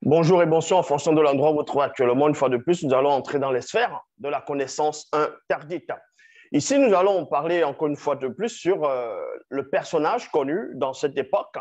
Bonjour et bonsoir en fonction de l'endroit où vous trouvez actuellement. Une fois de plus, nous allons entrer dans les sphères de la connaissance interdite. Ici, nous allons parler encore une fois de plus sur le personnage connu dans cette époque,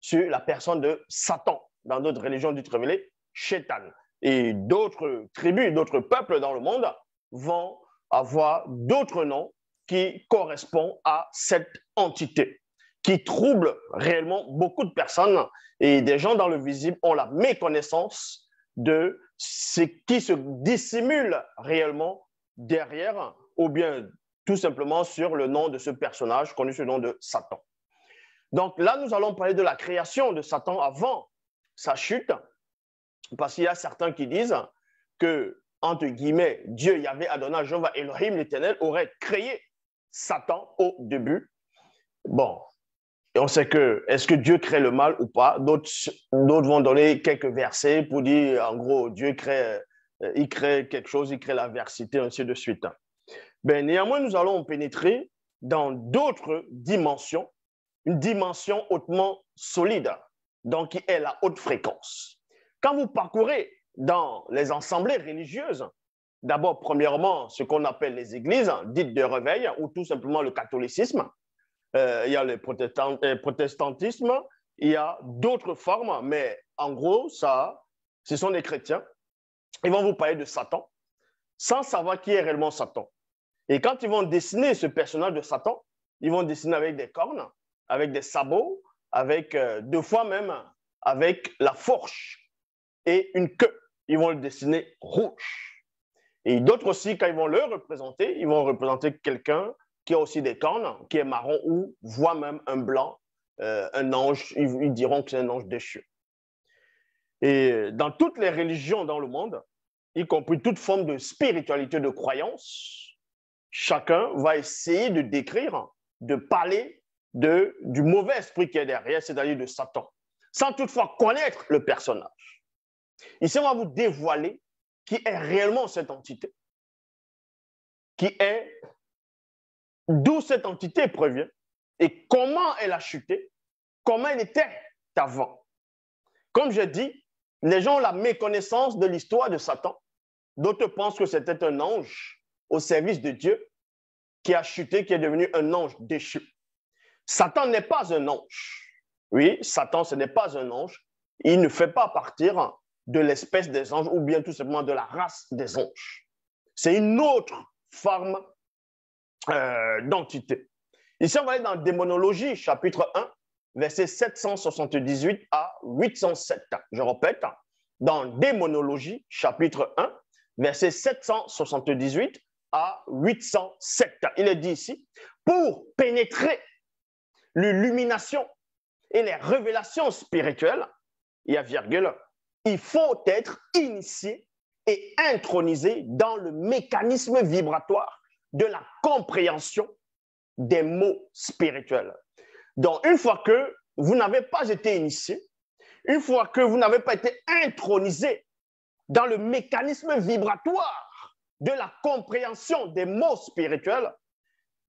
sur la personne de Satan. Dans d'autres religions dites révélées, Shaitan. Et d'autres tribus, d'autres peuples dans le monde vont avoir d'autres noms qui correspondent à cette entité, qui trouble réellement beaucoup de personnes. Et des gens dans le visible ont la méconnaissance de ce qui se dissimule réellement derrière, ou bien tout simplement sur le nom de ce personnage connu sous le nom de Satan. Donc là, nous allons parler de la création de Satan avant sa chute, parce qu'il y a certains qui disent que, entre guillemets, Dieu, Yahvé, Adonai, Jéhovah, Elohim, l'Éternel, aurait créé Satan au début. Bon, et on sait que, est-ce que Dieu crée le mal ou pas? D'autres vont donner quelques versets pour dire, en gros, Dieu crée, il crée quelque chose, il crée l'adversité, ainsi de suite. Ben, néanmoins, nous allons pénétrer dans d'autres dimensions, une dimension hautement solide, donc qui est la haute fréquence. Quand vous parcourez dans les assemblées religieuses, d'abord, premièrement, ce qu'on appelle les églises, dites de réveil, ou tout simplement le catholicisme, il y a le protestantisme, il y a d'autres formes, mais en gros, ce sont des chrétiens. Ils vont vous parler de Satan, sans savoir qui est réellement Satan. Et quand ils vont dessiner ce personnage de Satan, ils vont dessiner avec des cornes, avec des sabots, avec deux fois même avec la fourche et une queue. Ils vont le dessiner rouge. Et d'autres aussi, quand ils vont le représenter, ils vont représenter quelqu'un qui a aussi des cornes, qui est marron ou voit même un blanc, un ange, ils diront que c'est un ange déchu. Et dans toutes les religions dans le monde, y compris toute forme de spiritualité, de croyance, chacun va essayer de décrire, de parler du mauvais esprit qui est derrière, c'est-à-dire de Satan, sans toutefois connaître le personnage. Ici, on va vous dévoiler qui est réellement cette entité, qui est d'où cette entité provient et comment elle a chuté, comment elle était avant. Comme je dis, les gens ont la méconnaissance de l'histoire de Satan. D'autres pensent que c'était un ange au service de Dieu qui a chuté, qui est devenu un ange déchu. Satan n'est pas un ange. Oui, Satan, ce n'est pas un ange. Il ne fait pas partir de l'espèce des anges ou bien tout simplement de la race des anges. C'est une autre forme d'entité. Ici, on va aller dans Démonologie, chapitre 1, versets 778 à 807. Je répète, dans Démonologie, chapitre 1, versets 778 à 807. Il est dit ici, pour pénétrer l'illumination et les révélations spirituelles, il y a virgule, il faut être initié et intronisé dans le mécanisme vibratoire de la compréhension des mots spirituels. Donc, une fois que vous n'avez pas été initié, une fois que vous n'avez pas été intronisé dans le mécanisme vibratoire de la compréhension des mots spirituels,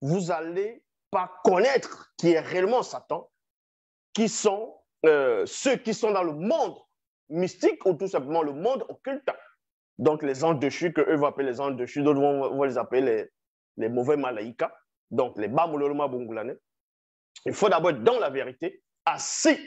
vous n'allez pas connaître qui est réellement Satan, qui sont ceux qui sont dans le monde mystique ou tout simplement le monde occulte. Donc, les anges déchus, qu'eux vont appeler les anges déchus, d'autres vont les appeler les mauvais malaïkas, donc les Bamololoma Bungulane. Il faut d'abord être dans la vérité, assis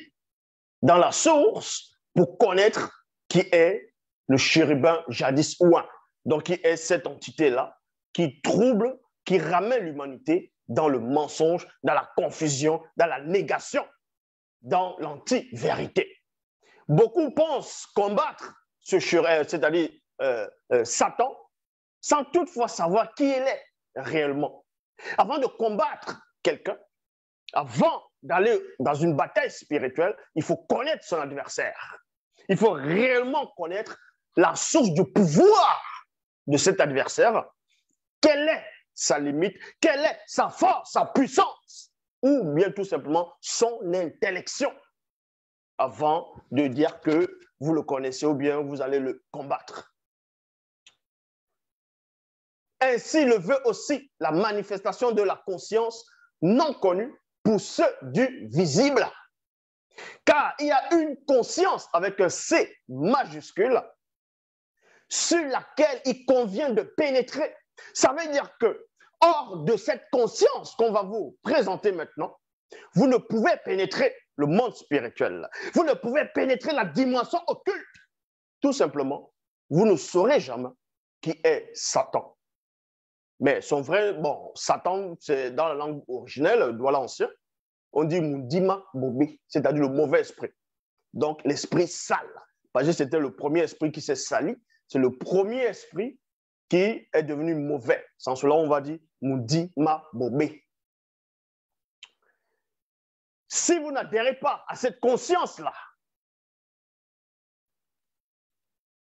dans la source pour connaître qui est le chérubin jadis ouin. Donc, qui est cette entité-là qui trouble, qui ramène l'humanité dans le mensonge, dans la confusion, dans la négation, dans l'anti-vérité. Beaucoup pensent combattre ce chérubin, c'est-à-dire Satan, sans toutefois savoir qui il est réellement. Avant de combattre quelqu'un, avant d'aller dans une bataille spirituelle, il faut connaître son adversaire. Il faut réellement connaître la source du pouvoir de cet adversaire. Quelle est sa limite? Quelle est sa force, sa puissance? Ou bien tout simplement son intellection avant de dire que vous le connaissez ou bien vous allez le combattre. Ainsi le veut aussi la manifestation de la conscience non connue pour ceux du visible. Car il y a une conscience avec un C majuscule sur laquelle il convient de pénétrer. Ça veut dire que, hors de cette conscience qu'on va vous présenter maintenant, vous ne pouvez pénétrer le monde spirituel. Vous ne pouvez pénétrer la dimension occulte. Tout simplement, vous ne saurez jamais qui est Satan. Mais son vrai, bon, Satan, c'est dans la langue originelle, droit l'ancien, on dit Mundima Bobi, c'est-à-dire le mauvais esprit. Donc, l'esprit sale. Parce que c'était le premier esprit qui s'est sali. C'est le premier esprit qui est devenu mauvais. Sans cela, on va dire Mundima Bobi. Si vous n'adhérez pas à cette conscience-là,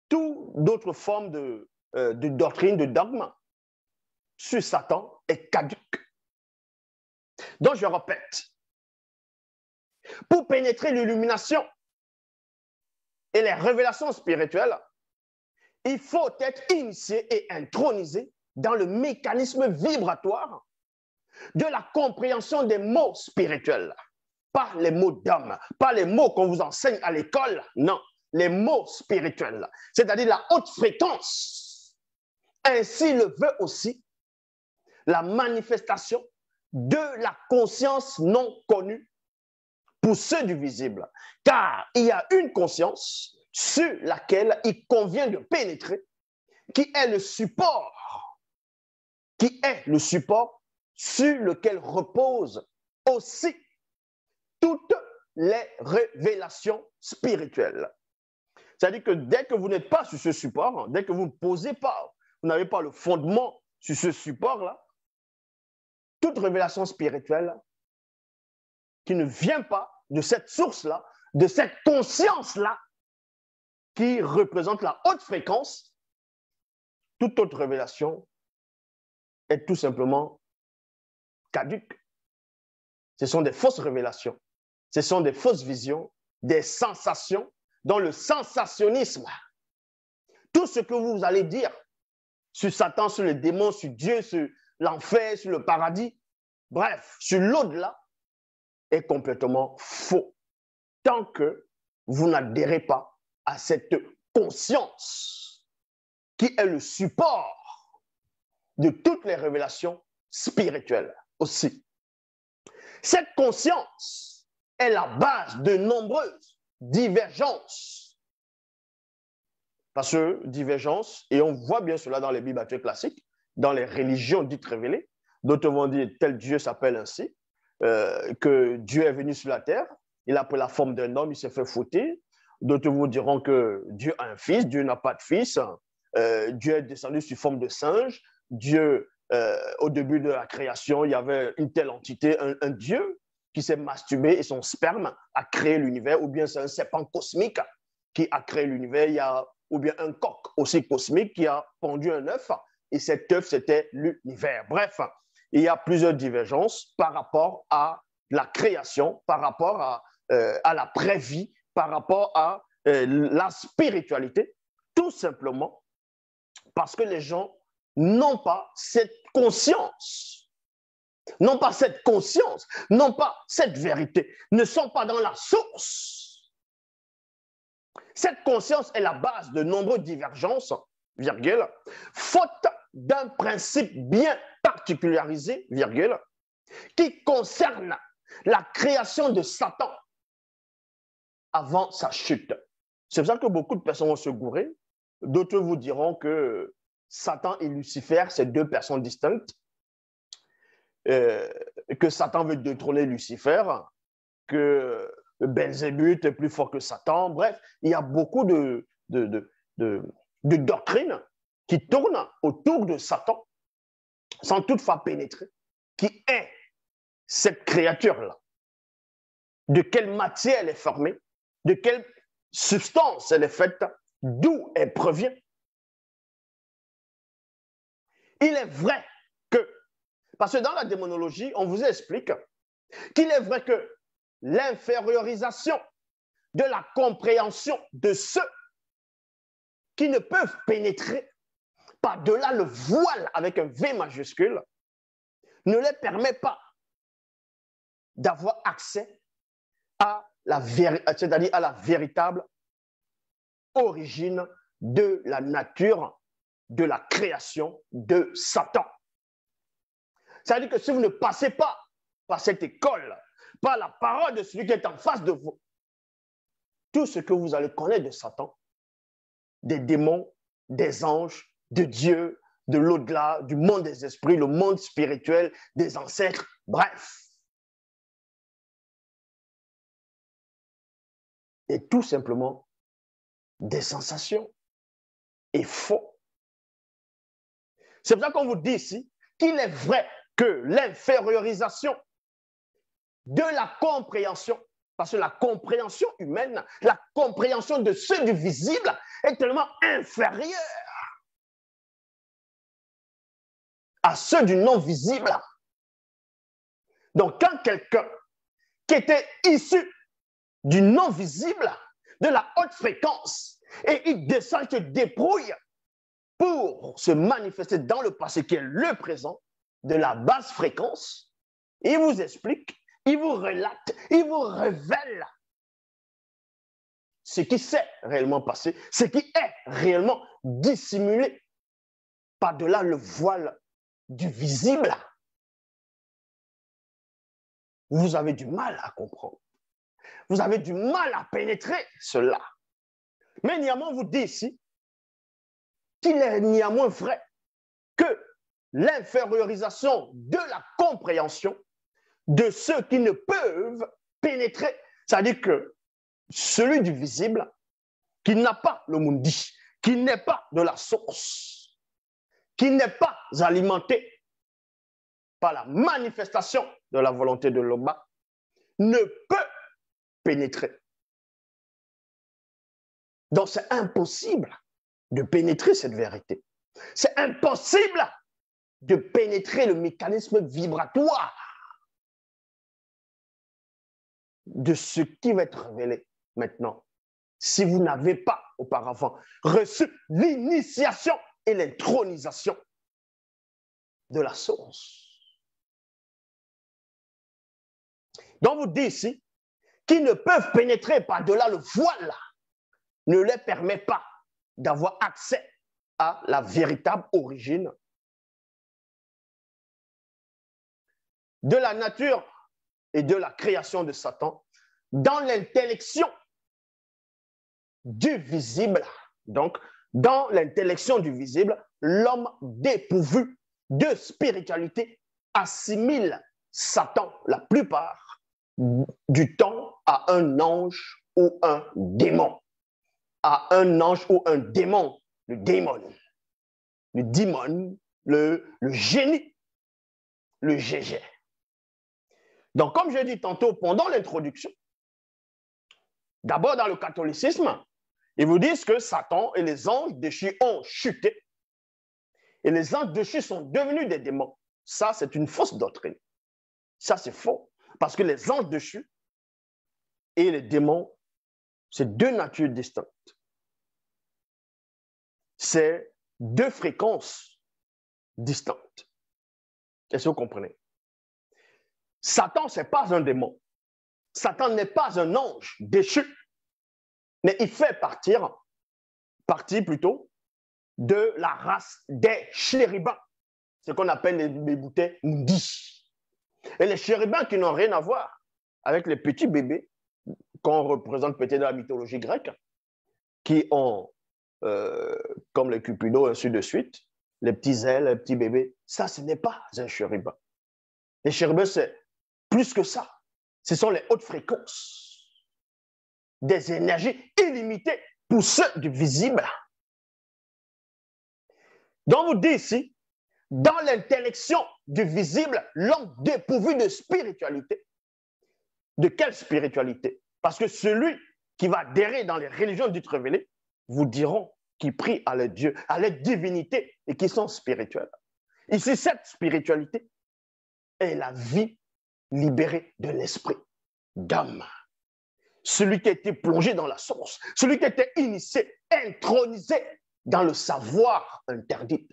toute d'autres formes de doctrine, de dogme sur Satan est caduque. Donc, je répète, pour pénétrer l'illumination et les révélations spirituelles, il faut être initié et intronisé dans le mécanisme vibratoire de la compréhension des mots spirituels. Pas les mots d'homme, pas les mots qu'on vous enseigne à l'école, non, les mots spirituels, c'est-à-dire la haute fréquence. Ainsi le veut aussi la manifestation de la conscience non connue pour ceux du visible. Car il y a une conscience sur laquelle il convient de pénétrer, qui est le support sur lequel reposent aussi toutes les révélations spirituelles. C'est-à-dire que dès que vous n'êtes pas sur ce support, dès que vous ne posez pas, vous n'avez pas le fondement sur ce support-là, toute révélation spirituelle qui ne vient pas de cette source-là, de cette conscience-là, qui représente la haute fréquence, toute autre révélation est tout simplement caduque. Ce sont des fausses révélations, ce sont des fausses visions, des sensations, dans le sensationnisme. Tout ce que vous allez dire sur Satan, sur les démons, sur Dieu, sur l'enfer, sur le paradis, bref, sur l'au-delà, est complètement faux. Tant que vous n'adhérez pas à cette conscience qui est le support de toutes les révélations spirituelles aussi. Cette conscience est la base de nombreuses divergences. Parce que divergence, et on voit bien cela dans les Bibles classiques, dans les religions dites révélées, d'autres vont dire tel Dieu s'appelle ainsi, que Dieu est venu sur la terre, il a pris la forme d'un homme, il s'est fait fouetter. D'autres vous diront que Dieu a un fils, Dieu n'a pas de fils, Dieu est descendu sous forme de singe, Dieu, au début de la création, il y avait une telle entité, un Dieu qui s'est masturbé et son sperme a créé l'univers, ou bien c'est un serpent cosmique qui a créé l'univers, ou bien un coq aussi cosmique qui a pondu un œuf, et cet œuf, c'était l'univers. Bref, il y a plusieurs divergences par rapport à la création, par rapport à la prévie, par rapport à la spiritualité, tout simplement parce que les gens n'ont pas cette conscience, n'ont pas cette vérité, ne sont pas dans la source. Cette conscience est la base de nombreuses divergences, virgule, faute d'un principe bien particularisé, virgule, qui concerne la création de Satan avant sa chute. C'est pour ça que beaucoup de personnes vont se gourer. D'autres vous diront que Satan et Lucifer, c'est deux personnes distinctes, que Satan veut détrôner Lucifer, que Belzébuth est plus fort que Satan. Bref, il y a beaucoup de doctrines qui tournent autour de Satan sans toutefois pénétrer qui est cette créature-là, de quelle matière elle est formée, de quelle substance elle est faite, d'où elle provient. Il est vrai que, parce que dans la démonologie, on vous explique qu'il est vrai que l'infériorisation de la compréhension de ceux qui ne peuvent pénétrer par-delà le voile avec un V majuscule ne les permet pas d'avoir accès à c'est-à-dire à la véritable origine de la nature, de la création de Satan. C'est-à-dire que si vous ne passez pas par cette école, par la parole de celui qui est en face de vous, tout ce que vous allez connaître de Satan, des démons, des anges, de Dieu, de l'au-delà, du monde des esprits, le monde spirituel, des ancêtres, bref. Et tout simplement des sensations et faux. C'est pour ça qu'on vous dit ici qu'il est vrai que l'infériorisation de la compréhension, parce que la compréhension humaine, la compréhension de ceux du visible est tellement inférieure à ceux du non visible. Donc, quand quelqu'un qui était issu du non visible, de la haute fréquence, et il descend, il se débrouille pour se manifester dans le passé qui est le présent, de la basse fréquence, il vous explique, il vous relate, il vous révèle ce qui s'est réellement passé, ce qui est réellement dissimulé par-delà le voile du visible. Vous avez du mal à comprendre. Vous avez du mal à pénétrer cela. Mais néanmoins, on vous dit ici qu'il est néanmoins vrai que l'infériorisation de la compréhension de ceux qui ne peuvent pénétrer, c'est-à-dire que celui du visible, qui n'a pas le mundi, qui n'est pas de la source, qui n'est pas alimenté par la manifestation de la volonté de l'homme, ne peut pénétrer. Donc c'est impossible de pénétrer cette vérité. C'est impossible de pénétrer le mécanisme vibratoire de ce qui va être révélé maintenant. Si vous n'avez pas auparavant reçu l'initiation et l'intronisation de la source. Donc vous dites ici qu'ils ne peuvent pénétrer par-delà le voile, ne leur permet pas d'avoir accès à la véritable origine de la nature et de la création de Satan dans l'intellection du visible. Donc, dans l'intellection du visible, l'homme dépourvu de spiritualité assimile Satan la plupart du temps à un ange ou un démon. À un ange ou un démon, le démon, le génie, le GG. Donc, comme je dit tantôt pendant l'introduction, d'abord dans le catholicisme, ils vous disent que Satan et les anges déchus ont chuté et les anges déchus sont devenus des démons. Ça, c'est une fausse doctrine. Ça, c'est faux. Parce que les anges déchus et les démons, c'est deux natures distinctes. C'est deux fréquences distinctes. Est-ce que vous comprenez? Satan, ce n'est pas un démon. Satan n'est pas un ange déchu. Mais il fait partie plutôt de la race des chérubins. Ce qu'on appelle les bouteilles mundi. Et les chérubins qui n'ont rien à voir avec les petits bébés qu'on représente peut-être dans la mythologie grecque, qui ont, comme les cupidos, ainsi de suite, les petits ailes, les petits bébés. Ça, ce n'est pas un chérubin. Les chérubins, c'est plus que ça. Ce sont les hautes fréquences, des énergies illimitées pour ceux du visible. Donc, vous dit ici, dans l'intellection du visible, l'homme dépourvu de spiritualité. De quelle spiritualité? Parce que celui qui va adhérer dans les religions dites révélées vous diront qu'ils prient à leur Dieu, à leur divinité et qui sont spirituels. Ici, cette spiritualité est la vie libérée de l'esprit d'âme. Celui qui a été plongé dans la source, celui qui a été initié, intronisé dans le savoir interdit,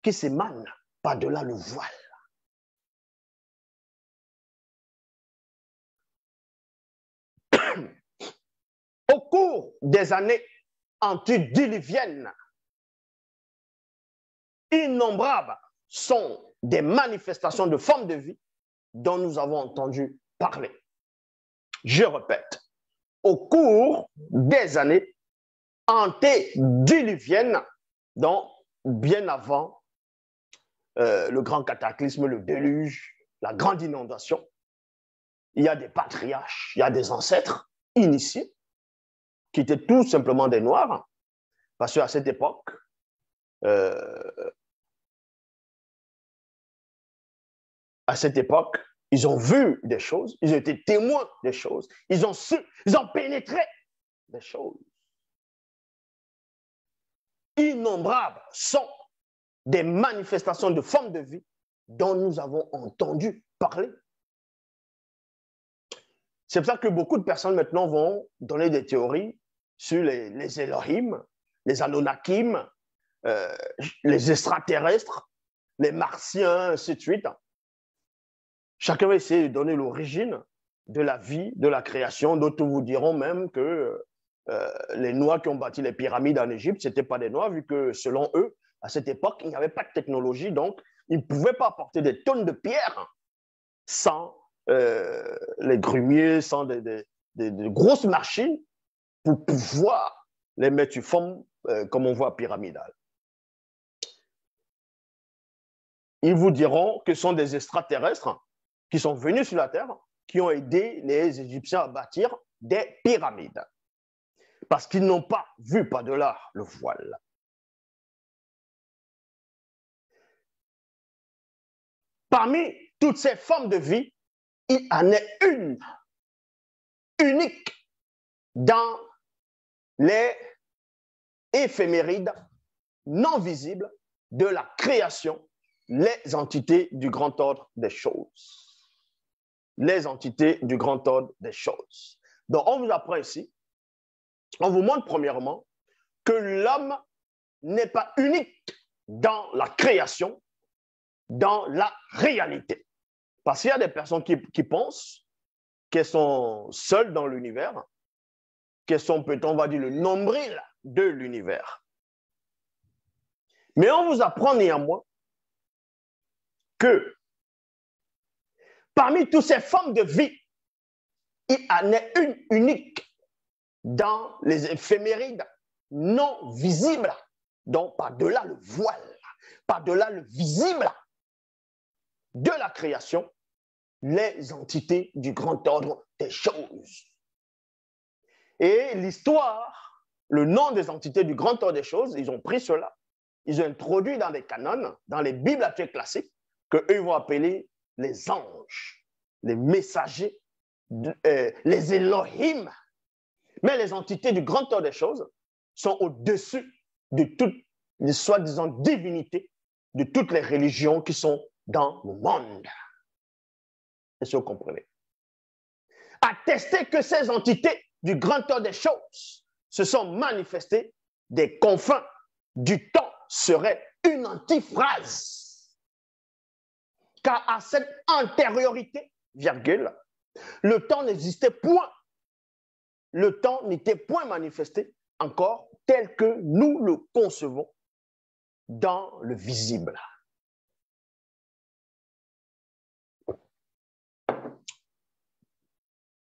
qui s'émane par-delà le voile. Au cours des années antédiluviennes, innombrables sont des manifestations de formes de vie dont nous avons entendu parler. Je répète, au cours des années antédiluviennes, donc bien avant le grand cataclysme, le déluge, la grande inondation, il y a des patriarches, il y a des ancêtres initiés qui étaient tout simplement des Noirs, parce qu'à cette époque, ils ont vu des choses, ils ont été témoins des choses, ils ont su, ils ont pénétré des choses. Innombrables sont des manifestations de formes de vie dont nous avons entendu parler. C'est pour ça que beaucoup de personnes maintenant vont donner des théories sur les Elohim, les Anunnakim, les extraterrestres, les martiens, ainsi de suite. Chacun va essayer de donner l'origine de la vie, de la création. D'autres vous diront même que les Noirs qui ont bâti les pyramides en Égypte, ce n'étaient pas des Noirs, vu que selon eux, à cette époque, il n'y avait pas de technologie, donc ils ne pouvaient pas apporter des tonnes de pierres sans les grumiers, sans des grosses machines pour pouvoir les mettre sur forme, comme on voit, pyramidale. Ils vous diront que ce sont des extraterrestres qui sont venus sur la Terre, qui ont aidé les Égyptiens à bâtir des pyramides. Parce qu'ils n'ont pas vu par-delà le voile. Parmi toutes ces formes de vie, il en est une, unique, dans les éphémérides non visibles de la création, les entités du grand ordre des choses. Les entités du grand ordre des choses. Donc, on vous apprend ici, on vous montre premièrement que l'homme n'est pas unique dans la création, dans la réalité. Parce qu'il y a des personnes qui pensent qu'elles sont seules dans l'univers, qu'elles sont peut-être, on va dire, le nombril de l'univers. Mais on vous apprend néanmoins que parmi toutes ces formes de vie, il en est une unique dans les éphémérides non visibles, donc par-delà le voile, par-delà le visible de la création, les entités du grand ordre des choses. Et l'histoire, le nom des entités du grand ordre des choses, ils ont pris cela, ils ont introduit dans les canons, dans les bibles actuelles classiques, qu'eux vont appeler les anges, les messagers, les Elohim. Mais les entités du grand ordre des choses sont au-dessus de toutes les soi-disant divinités de toutes les religions qui sont dans le monde. Est-ce que vous comprenez? Attester que ces entités du grand ordre des choses se sont manifestées des confins du temps serait une antiphrase. Car à cette antériorité, virgule, le temps n'existait point. Le temps n'était point manifesté encore tel que nous le concevons dans le visible.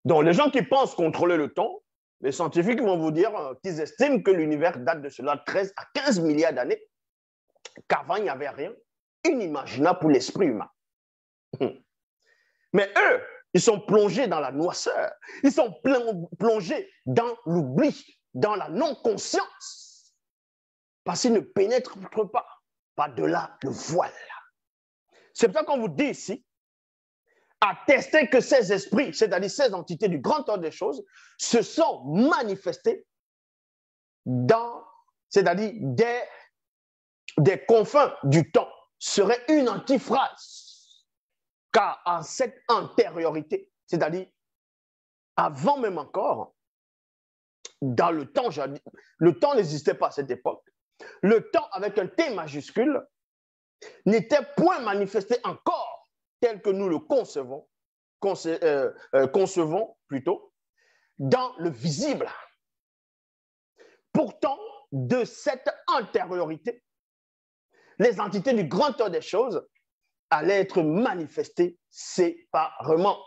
Donc, les gens qui pensent contrôler le temps, les scientifiques vont vous dire qu'ils estiment que l'univers date de cela 13 à 15 milliards d'années, qu'avant, il n'y avait rien inimaginable pour l'esprit humain. Mais eux, ils sont plongés dans la noirceur, ils sont plongés dans l'oubli, dans la non-conscience, parce qu'ils ne pénètrent pas par-delà le voile. C'est pour ça qu'on vous dit ici, attester que ces esprits, c'est-à-dire ces entités du grand ordre des choses, se sont manifestés dans, c'est-à-dire des confins du temps, serait une antiphrase. Car en cette antériorité, c'est-à-dire avant même encore, dans le temps n'existait pas à cette époque. Le temps avec un T majuscule n'était point manifesté encore tel que nous le concevons plutôt. dans le visible. Pourtant, de cette antériorité, les entités du grand ordre des choses allaient être manifestées séparément.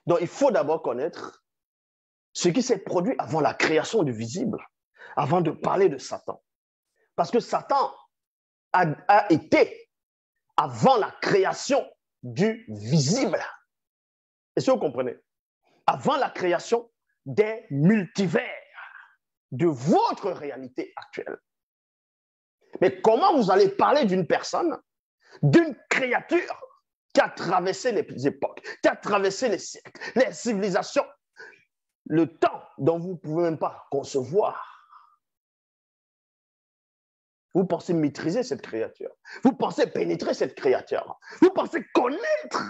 Donc, il faut d'abord connaître ce qui s'est produit avant la création du visible, avant de parler de Satan. Parce que Satan a été avant la création du visible. Est-ce que vous comprenez? Avant la création des multivers de votre réalité actuelle. Mais comment vous allez parler d'une personne, d'une créature qui a traversé les époques, qui a traversé les siècles, les civilisations, le temps dont vous ne pouvez même pas concevoir? Vous pensez maîtriser cette créature. Vous pensez pénétrer cette créature. Vous pensez connaître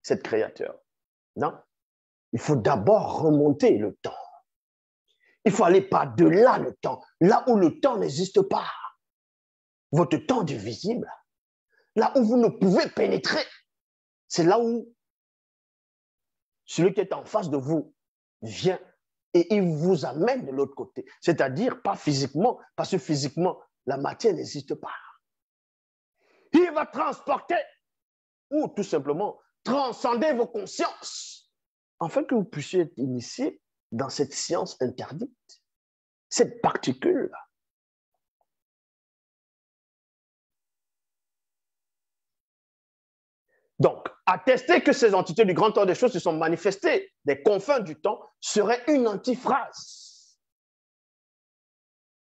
cette créature. Non. Il faut d'abord remonter le temps. Il faut aller par-delà le temps, là où le temps n'existe pas. Votre temps du visible, là où vous ne pouvez pénétrer, c'est là où celui qui est en face de vous vient et il vous amène de l'autre côté. C'est-à-dire pas physiquement, parce que physiquement, la matière n'existe pas. Il va transporter ou tout simplement transcender vos consciences afin que vous puissiez être initié dans cette science interdite, cette particule. Donc, attester que ces entités du grand ordre des choses se sont manifestées des confins du temps serait une antiphrase.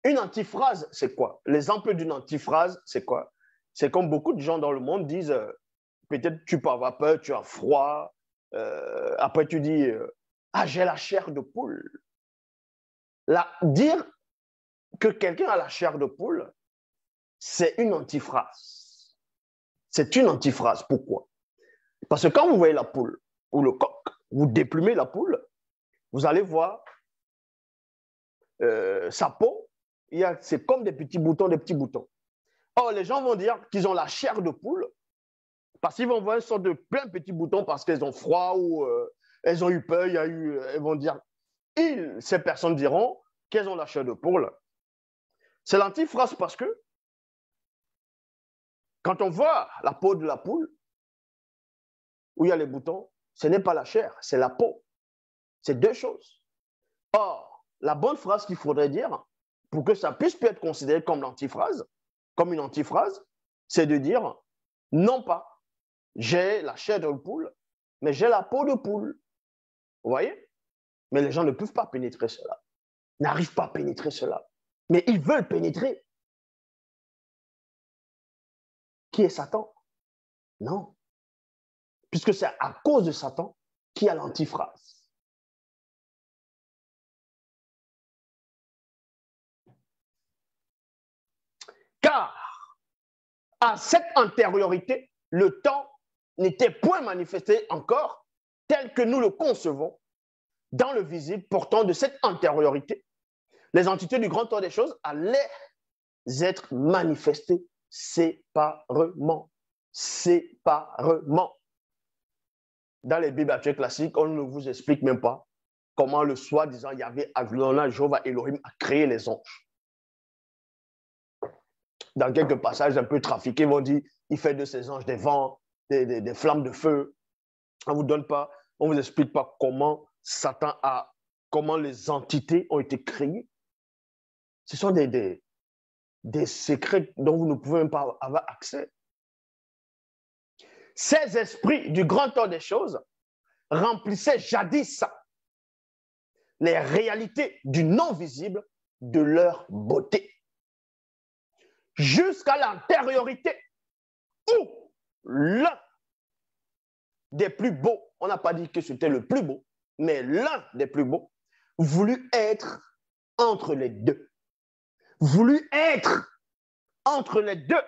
Une antiphrase, c'est quoi? L'exemple d'une antiphrase, c'est quoi? C'est comme beaucoup de gens dans le monde disent, peut-être tu peux avoir peur, tu as froid, après tu dis, ah, j'ai la chair de poule. Là, dire que quelqu'un a la chair de poule, c'est une antiphrase. C'est une antiphrase. Pourquoi? Parce que quand vous voyez la poule ou le coq, vous déplumez la poule, vous allez voir sa peau, c'est comme des petits boutons, des petits boutons. Or, les gens vont dire qu'ils ont la chair de poule parce qu'ils vont voir une sorte de plein de petits boutons parce qu'elles ont froid ou elles ont eu peur, elles vont dire, ces personnes diront qu'elles ont la chair de poule. C'est l'antiphrase parce que quand on voit la peau de la poule, où il y a les boutons, ce n'est pas la chair, c'est la peau. C'est deux choses. Or, la bonne phrase qu'il faudrait dire, pour que ça puisse être considéré comme l'antiphrase, comme une antiphrase, c'est de dire, non pas, j'ai la chair de poule, mais j'ai la peau de poule. Vous voyez? Mais les gens ne peuvent pas pénétrer cela, n'arrivent pas à pénétrer cela. Mais ils veulent pénétrer. Qui est Satan? Non. Puisque c'est à cause de Satan qu'il y a l'antiphrase. Car à cette antériorité, le temps n'était point manifesté encore tel que nous le concevons dans le visible. Pourtant, de cette antériorité, les entités du grand ordre des choses allaient être manifestées séparément. Séparément. Dans les Bibles actuelles classiques, on ne vous explique même pas comment le soi-disant Yahvé, Adonai, Jéhovah, Elohim a créé les anges. Dans quelques passages un peu trafiqués, ils vont dire il fait de ces anges des vents, des flammes de feu. On ne vous donne pas, on ne vous explique pas comment Satan a, comment les entités ont été créées. Ce sont des secrets dont vous ne pouvez même pas avoir accès. Ces esprits du grand ordre des choses remplissaient jadis les réalités du non-visible de leur beauté. Jusqu'à l'antériorité où l'un des plus beaux, on n'a pas dit que c'était le plus beau, mais l'un des plus beaux, voulut être entre les deux. Voulut être entre les deux.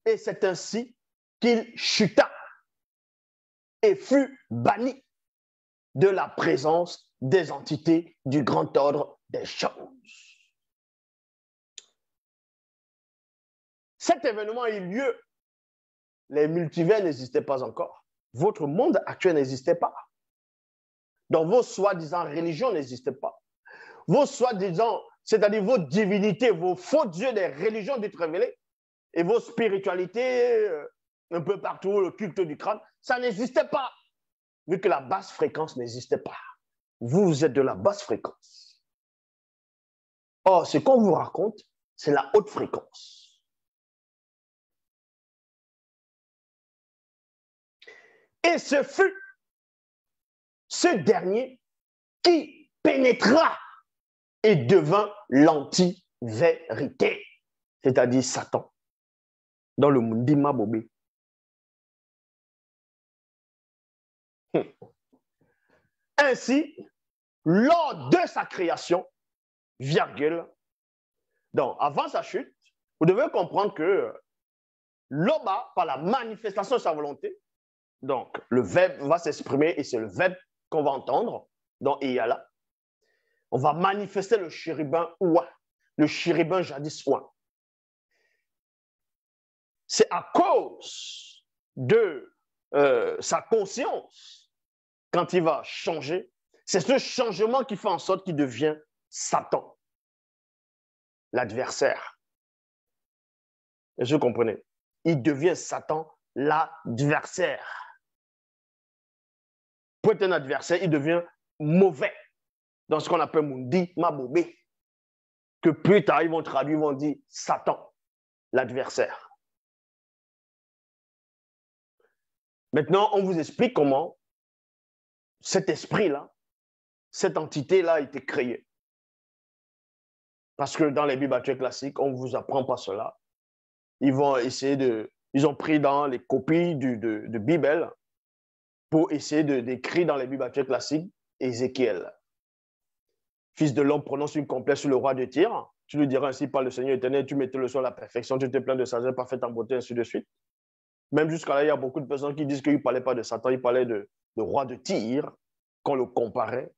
Et c'est ainsi qu'il chuta et fut banni de la présence des entités du grand ordre des choses. Cet événement a eu lieu. Les multivers n'existaient pas encore. Votre monde actuel n'existait pas. Donc, vos soi-disant religions n'existaient pas. Vos soi-disant, c'est-à-dire vos divinités, vos faux dieux des religions dites révélées, et vos spiritualités, un peu partout, le culte du crâne, ça n'existait pas, vu que la basse fréquence n'existait pas. Vous êtes de la basse fréquence. Or, ce qu'on vous raconte, c'est la haute fréquence. Et ce fut ce dernier qui pénétra et devint l'anti-vérité, c'est-à-dire Satan, dans le Mundi Mabobé. Ainsi, lors de sa création, virgule, donc avant sa chute, vous devez comprendre que Loba, par la manifestation de sa volonté, donc le verbe va s'exprimer et c'est le verbe qu'on va entendre dans Iyala. On va manifester le chérubin Oua, le chérubin jadis Oua. C'est à cause de sa conscience, quand il va changer, c'est ce changement qui fait en sorte qu'il devient Satan, l'adversaire. Est-ce que vous comprenez? Il devient Satan, l'adversaire. Pour être un adversaire, il devient mauvais dans ce qu'on appelle Mundi Mabobé, que plus tard ils vont traduire, ils vont dire Satan, l'adversaire. Maintenant, on vous explique comment cet esprit-là, cette entité-là a été créée. Parce que dans les Bibles classiques, on ne vous apprend pas cela. Ils vont essayer de... Ils ont pris dans les copies de Bible pour essayer d'écrire dans les Bibles classiques Ézéchiel. Fils de l'homme, prononce une complète sur le roi de Tyr. Tu lui diras ainsi par le Seigneur éternel, tu mettais le sol à la perfection, tu étais plein de sagesse, parfaite en beauté, ainsi de suite. Même jusqu'à là, il y a beaucoup de personnes qui disent qu'il ne parlait pas de Satan, il parlait de roi de Tyr, qu'on le comparait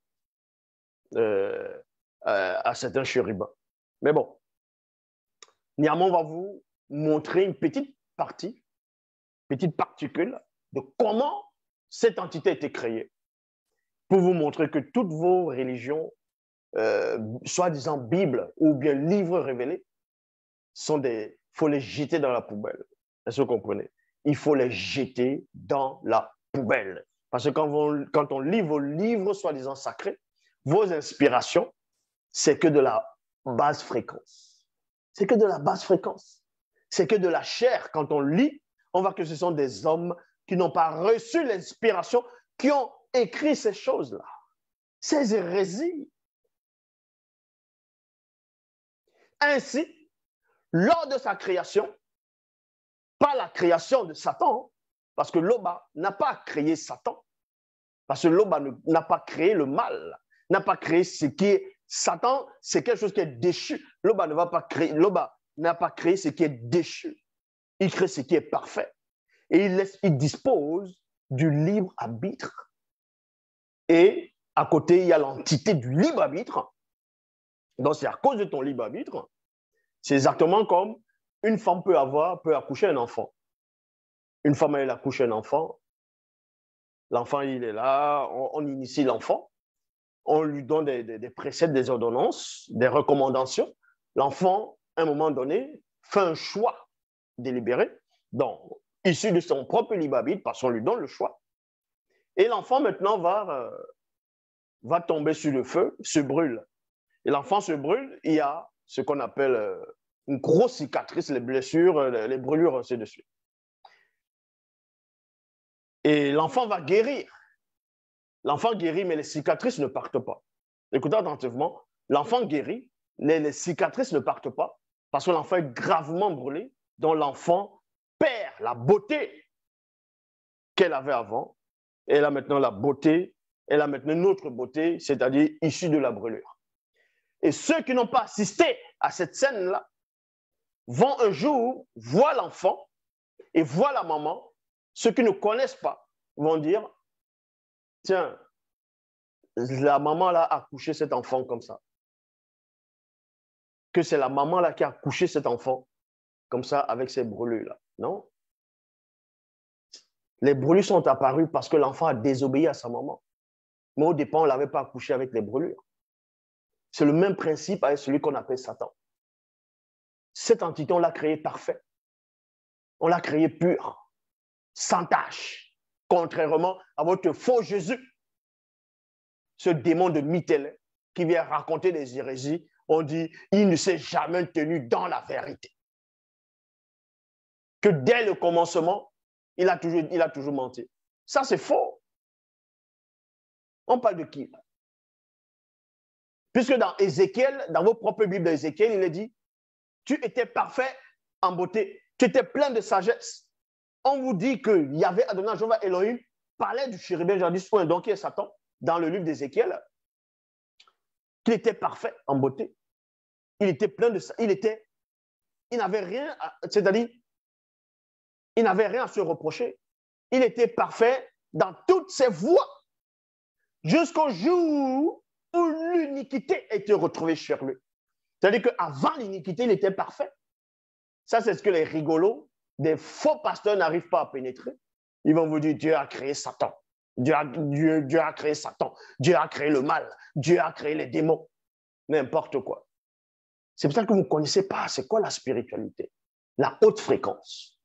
à certains chérubins. Mais bon, Niamon va vous montrer une petite partie, petite particule de comment cette entité a été créée, pour vous montrer que toutes vos religions, soi-disant Bible ou bien livres révélés, il faut les jeter dans la poubelle. Est-ce que vous comprenez? Il faut les jeter dans la poubelle. Parce que quand on lit vos livres soi-disant sacrés, vos inspirations, c'est que de la basse fréquence. C'est que de la basse fréquence. C'est que de la chair. Quand on lit, on voit que ce sont des hommes qui n'ont pas reçu l'inspiration, qui ont écrit ces choses-là. Ces hérésies. Ainsi, lors de sa création, pas la création de Satan, parce que Loba n'a pas créé Satan, parce que Loba n'a pas créé le mal, n'a pas créé ce qui est Satan, c'est quelque chose qui est déchu. Loba n'a pas créé ce qui est déchu. Il crée ce qui est parfait. Et il dispose du libre arbitre. Et à côté, il y a l'entité du libre arbitre. Donc, c'est à cause de ton libre arbitre. C'est exactement comme une femme peut accoucher un enfant. Une femme, elle accouche un enfant. L'enfant, il est là. On initie l'enfant. On lui donne des préceptes, des ordonnances, des recommandations. L'enfant, à un moment donné, fait un choix délibéré, donc issu de son propre libre arbitre, parce qu'on lui donne le choix. Et l'enfant, maintenant, va tomber sur le feu, se brûle. Et l'enfant se brûle, il y a ce qu'on appelle une grosse cicatrice, les blessures, les brûlures, ainsi de suite. Et l'enfant va guérir. L'enfant guérit, mais les cicatrices ne partent pas. Écoutez attentivement, l'enfant guérit, les cicatrices ne partent pas parce que l'enfant est gravement brûlé, dont l'enfant perd la beauté qu'elle avait avant. Et elle a maintenant la beauté, elle a maintenant une autre beauté, c'est-à-dire issue de la brûlure. Et ceux qui n'ont pas assisté à cette scène-là vont un jour voir l'enfant et voir la maman. Ceux qui ne connaissent pas vont dire, tiens, la maman là a couché cet enfant comme ça. Que c'est la maman là qui a couché cet enfant comme ça avec ces brûlures là. Non. Les brûlures sont apparues parce que l'enfant a désobéi à sa maman. Mais au départ, on ne l'avait pas accouché avec les brûlures. C'est le même principe avec celui qu'on appelle Satan. Cette entité, on l'a créé parfait. On l'a créé pur, sans tache, contrairement à votre faux Jésus. Ce démon de Mythélin qui vient raconter des hérésies, on dit, il ne s'est jamais tenu dans la vérité. Que dès le commencement, il a toujours menti. Ça, c'est faux. On parle de qui? Puisque dans Ézéchiel, dans vos propres Bibles d'Ézéchiel, il est dit, tu étais parfait en beauté, tu étais plein de sagesse. On vous dit que Yahvé Adonai Jéhovah Elohim parlait du chérubin jadis ou un don qui est Satan dans le livre d'Ézéchiel, qu'il était parfait en beauté. Il était plein de ça. Il n'avait rien, c'est-à-dire, il n'avait rien à se reprocher. Il était parfait dans toutes ses voies, jusqu'au jour où l'iniquité était retrouvée sur lui. C'est-à-dire qu'avant l'iniquité, il était parfait. Ça, c'est ce que les rigolos, des faux pasteurs n'arrivent pas à pénétrer. Ils vont vous dire, Dieu a créé Satan. Dieu a créé Satan. Dieu a créé le mal. Dieu a créé les démons. N'importe quoi. C'est pour ça que vous ne connaissez pas c'est quoi la spiritualité. La haute fréquence.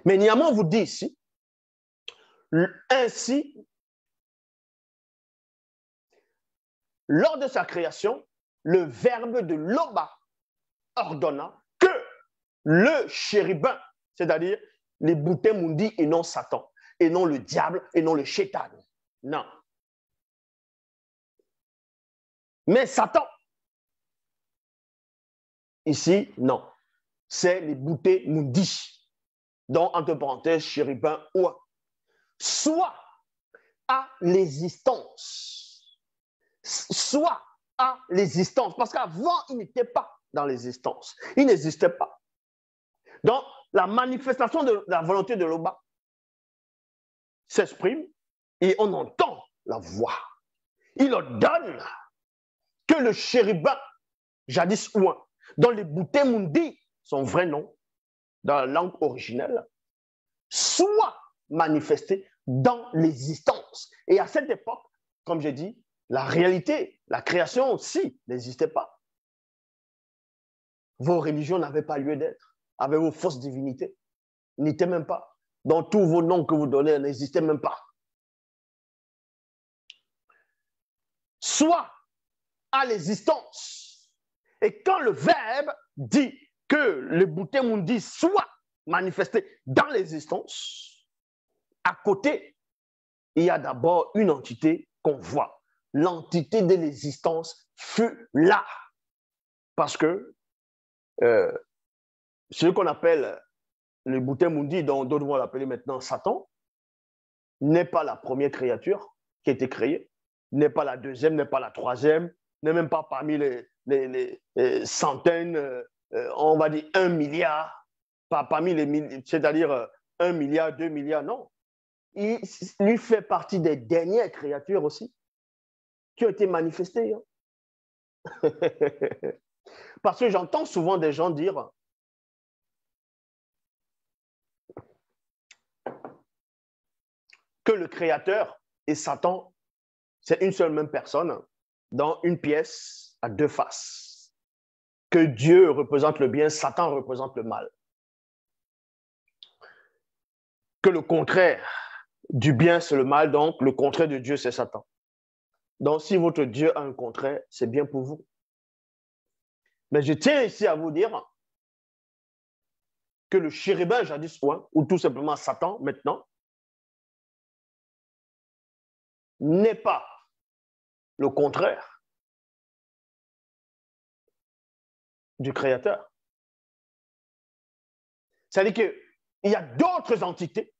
Mais néanmoins, on vous dit ici, ainsi, lors de sa création, le verbe de Loba ordonna que le chérubin, c'est-à-dire les Boutémoundi et non Satan, et non le diable et non le chétan. Non. Mais Satan, ici, non. C'est les Boutémoundi, dont, entre parenthèses, chérubin ou soit à l'existence, soit à l'existence, parce qu'avant, il n'était pas dans l'existence. Il n'existait pas. Donc, la manifestation de la volonté de Loba s'exprime et on entend la voix. Il ordonne que le chérubin, jadis ouin, dont les Boutémoundi, son vrai nom, dans la langue originelle, soit manifesté dans l'existence. Et à cette époque, comme j'ai dit, la réalité, la création aussi n'existait pas. Vos religions n'avaient pas lieu d'être, avec vos fausses divinités, n'étaient même pas. Donc tous vos noms que vous donnez n'existaient même pas. Soit à l'existence. Et quand le verbe dit que le Boutémoundi soit manifesté dans l'existence, à côté, il y a d'abord une entité qu'on voit. L'entité de l'existence fut là. Parce que ce qu'on appelle le Boutémoundi, dont d'autres vont l'appeler maintenant Satan, n'est pas la première créature qui a été créée, n'est pas la deuxième, n'est pas la troisième, n'est même pas parmi les centaines, on va dire 1 milliard, pas parmi les c'est-à-dire 1 milliard, 2 milliards, non. Il lui fait partie des dernières créatures aussi qui ont été manifestées. Hein. Parce que j'entends souvent des gens dire que le Créateur et Satan, c'est une seule même personne dans une pièce à deux faces. Que Dieu représente le bien, Satan représente le mal. Que le contraire du bien, c'est le mal, donc le contraire de Dieu, c'est Satan. Donc, si votre Dieu a un contraire, c'est bien pour vous. Mais je tiens ici à vous dire que le chérubin jadis ou tout simplement Satan maintenant, n'est pas le contraire du Créateur. C'est-à-dire qu'il y a d'autres entités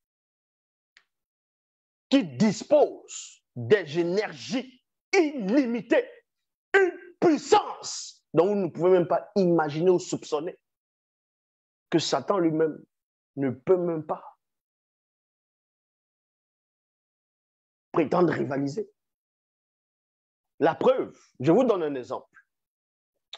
qui disposent des énergies illimitées, une puissance dont vous ne pouvez même pas imaginer ou soupçonner que Satan lui-même ne peut même pas prétendre rivaliser. La preuve, je vous donne un exemple.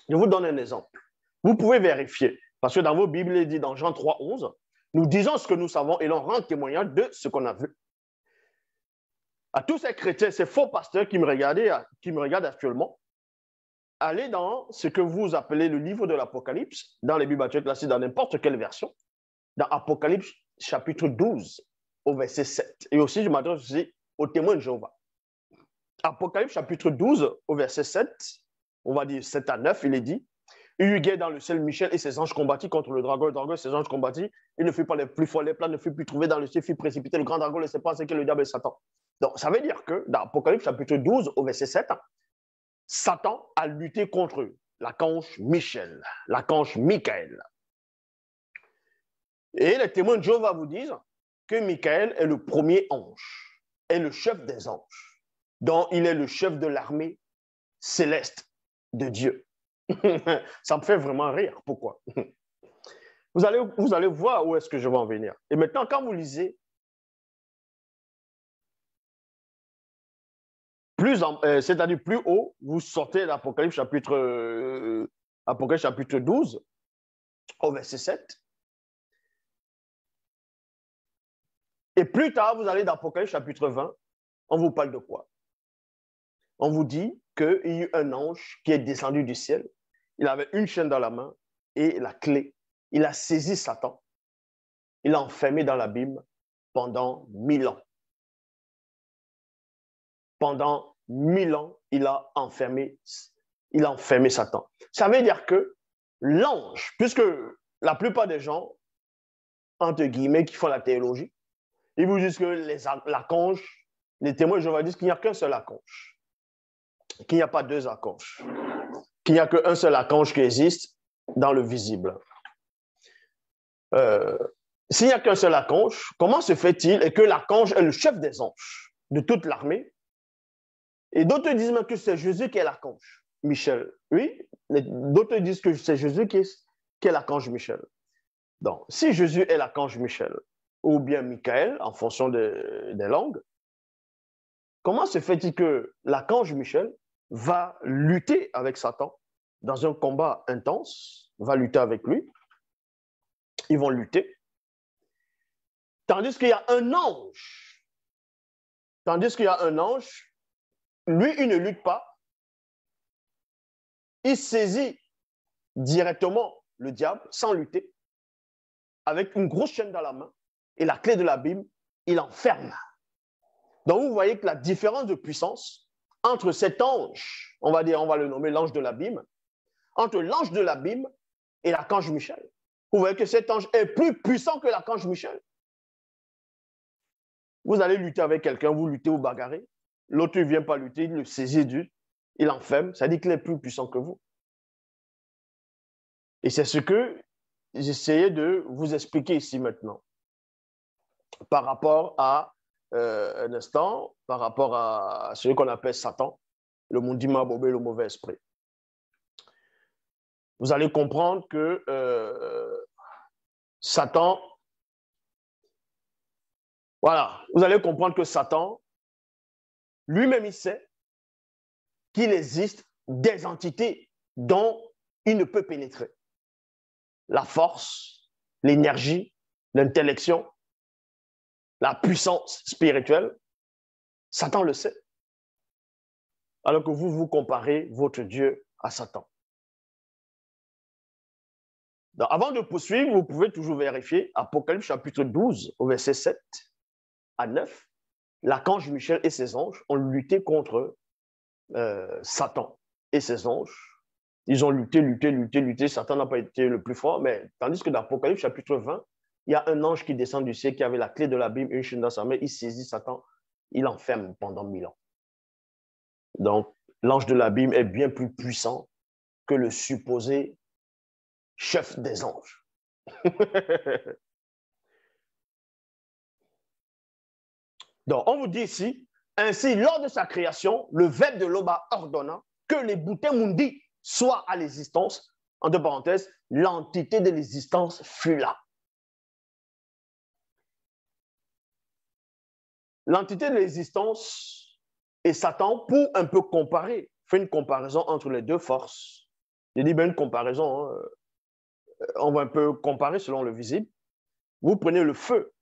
Je vous donne un exemple. Vous pouvez vérifier, parce que dans vos Bibles, il dit dans Jean 3, 11, nous disons ce que nous savons et l'on rend témoignage de ce qu'on a vu. À tous ces chrétiens, ces faux pasteurs qui me regardent actuellement, allez dans ce que vous appelez le livre de l'Apocalypse, dans les Bibles classiques, dans n'importe quelle version, dans Apocalypse chapitre 12, au verset 7. Et aussi, je m'adresse aussi aux témoins de Jéhovah. Apocalypse chapitre 12, au verset 7, on va dire 7 à 9, il est dit, il y eut guerre dans le ciel, Michel et ses anges combattit contre le dragon et ses anges combattit. Il ne fut pas les plus forts, les plats ne furent plus trouvés dans le ciel, fut précipité le grand dragon, laissez pas ce que le diable et Satan. Donc, ça veut dire que dans Apocalypse chapitre 12, au verset 7, Satan a lutté contre l'archange Michel, l'archange Michael. Et les témoins de Jéhovah vous disent que Michael est le premier ange, est le chef des anges, dont il est le chef de l'armée céleste de Dieu. Ça me fait vraiment rire. Pourquoi? Vous allez voir où est-ce que je vais en venir. Et maintenant, quand vous lisez c'est-à-dire plus haut, vous sortez l'Apocalypse chapitre 12, au verset 7. Et plus tard, vous allez dans l'Apocalypse chapitre 20, on vous parle de quoi? On vous dit qu'il y a eu un ange qui est descendu du ciel. Il avait une chaîne dans la main et la clé. Il a saisi Satan. Il l'a enfermé dans l'abîme pendant 1000 ans. Pendant 1000 ans, il a enfermé Satan. Ça veut dire que l'ange, puisque la plupart des gens, entre guillemets, qui font la théologie, ils vous disent que l'archange, les témoins de Jéhovah disent qu'il n'y a qu'un seul archange, qu'il n'y a pas deux archanges, qu'il n'y a qu'un seul archange qui existe dans le visible. S'il n'y a qu'un seul archange, comment se fait-il et que l'archange est le chef des anges de toute l'armée? Et d'autres disent même que c'est Jésus qui est l'archange Michel. Oui, d'autres disent que c'est Jésus qui est l'archange Michel. Donc, si Jésus est l'archange Michel, ou bien Michael, en fonction des langues, comment se fait-il que l'archange Michel va lutter avec Satan dans un combat intense, va lutter avec lui, ils vont lutter, tandis qu'il y a un ange, lui, il ne lutte pas, il saisit directement le diable sans lutter, avec une grosse chaîne dans la main et la clé de l'abîme, il enferme. Donc vous voyez que la différence de puissance entre cet ange, on va le nommer l'ange de l'abîme, entre l'ange de l'abîme et l'archange Michel. Vous voyez que cet ange est plus puissant que l'archange Michel. Vous allez lutter avec quelqu'un, vous luttez ou bagarrez, l'autre ne vient pas lutter, il le saisit, il l'enferme, ça dit qu'il est plus puissant que vous. Et c'est ce que j'essayais de vous expliquer ici maintenant. Par rapport à, un instant, par rapport à ce qu'on appelle Satan, le mundima bobé, le mauvais esprit. Vous allez comprendre que Satan, voilà, vous allez comprendre que Satan, lui-même, il sait qu'il existe des entités dont il ne peut pénétrer. La force, l'énergie, l'intellection, la puissance spirituelle, Satan le sait. Alors que vous comparez votre Dieu à Satan. Donc, avant de poursuivre, vous pouvez toujours vérifier Apocalypse chapitre 12, au verset 7 à 9. L'archange Michel et ses anges ont lutté contre Satan et ses anges. Ils ont lutté. Satan n'a pas été le plus fort, mais tandis que dans Apocalypse chapitre 20, il y a un ange qui descend du ciel qui avait la clé de l'abîme, une chaîne dans sa main, il saisit Satan, il l'enferme pendant 1000 ans. Donc, l'ange de l'abîme est bien plus puissant que le supposé chef des anges. Donc, on vous dit ici, ainsi, lors de sa création, le Verbe de l'Oba ordonna que les bouteilles mundi soient à l'existence. Entre parenthèses, l'entité de l'existence fut là. L'entité de l'existence et Satan, pour un peu comparer, fait une comparaison entre les deux forces. Je dis bien une comparaison, hein. On va un peu comparer selon le visible. Vous prenez le feu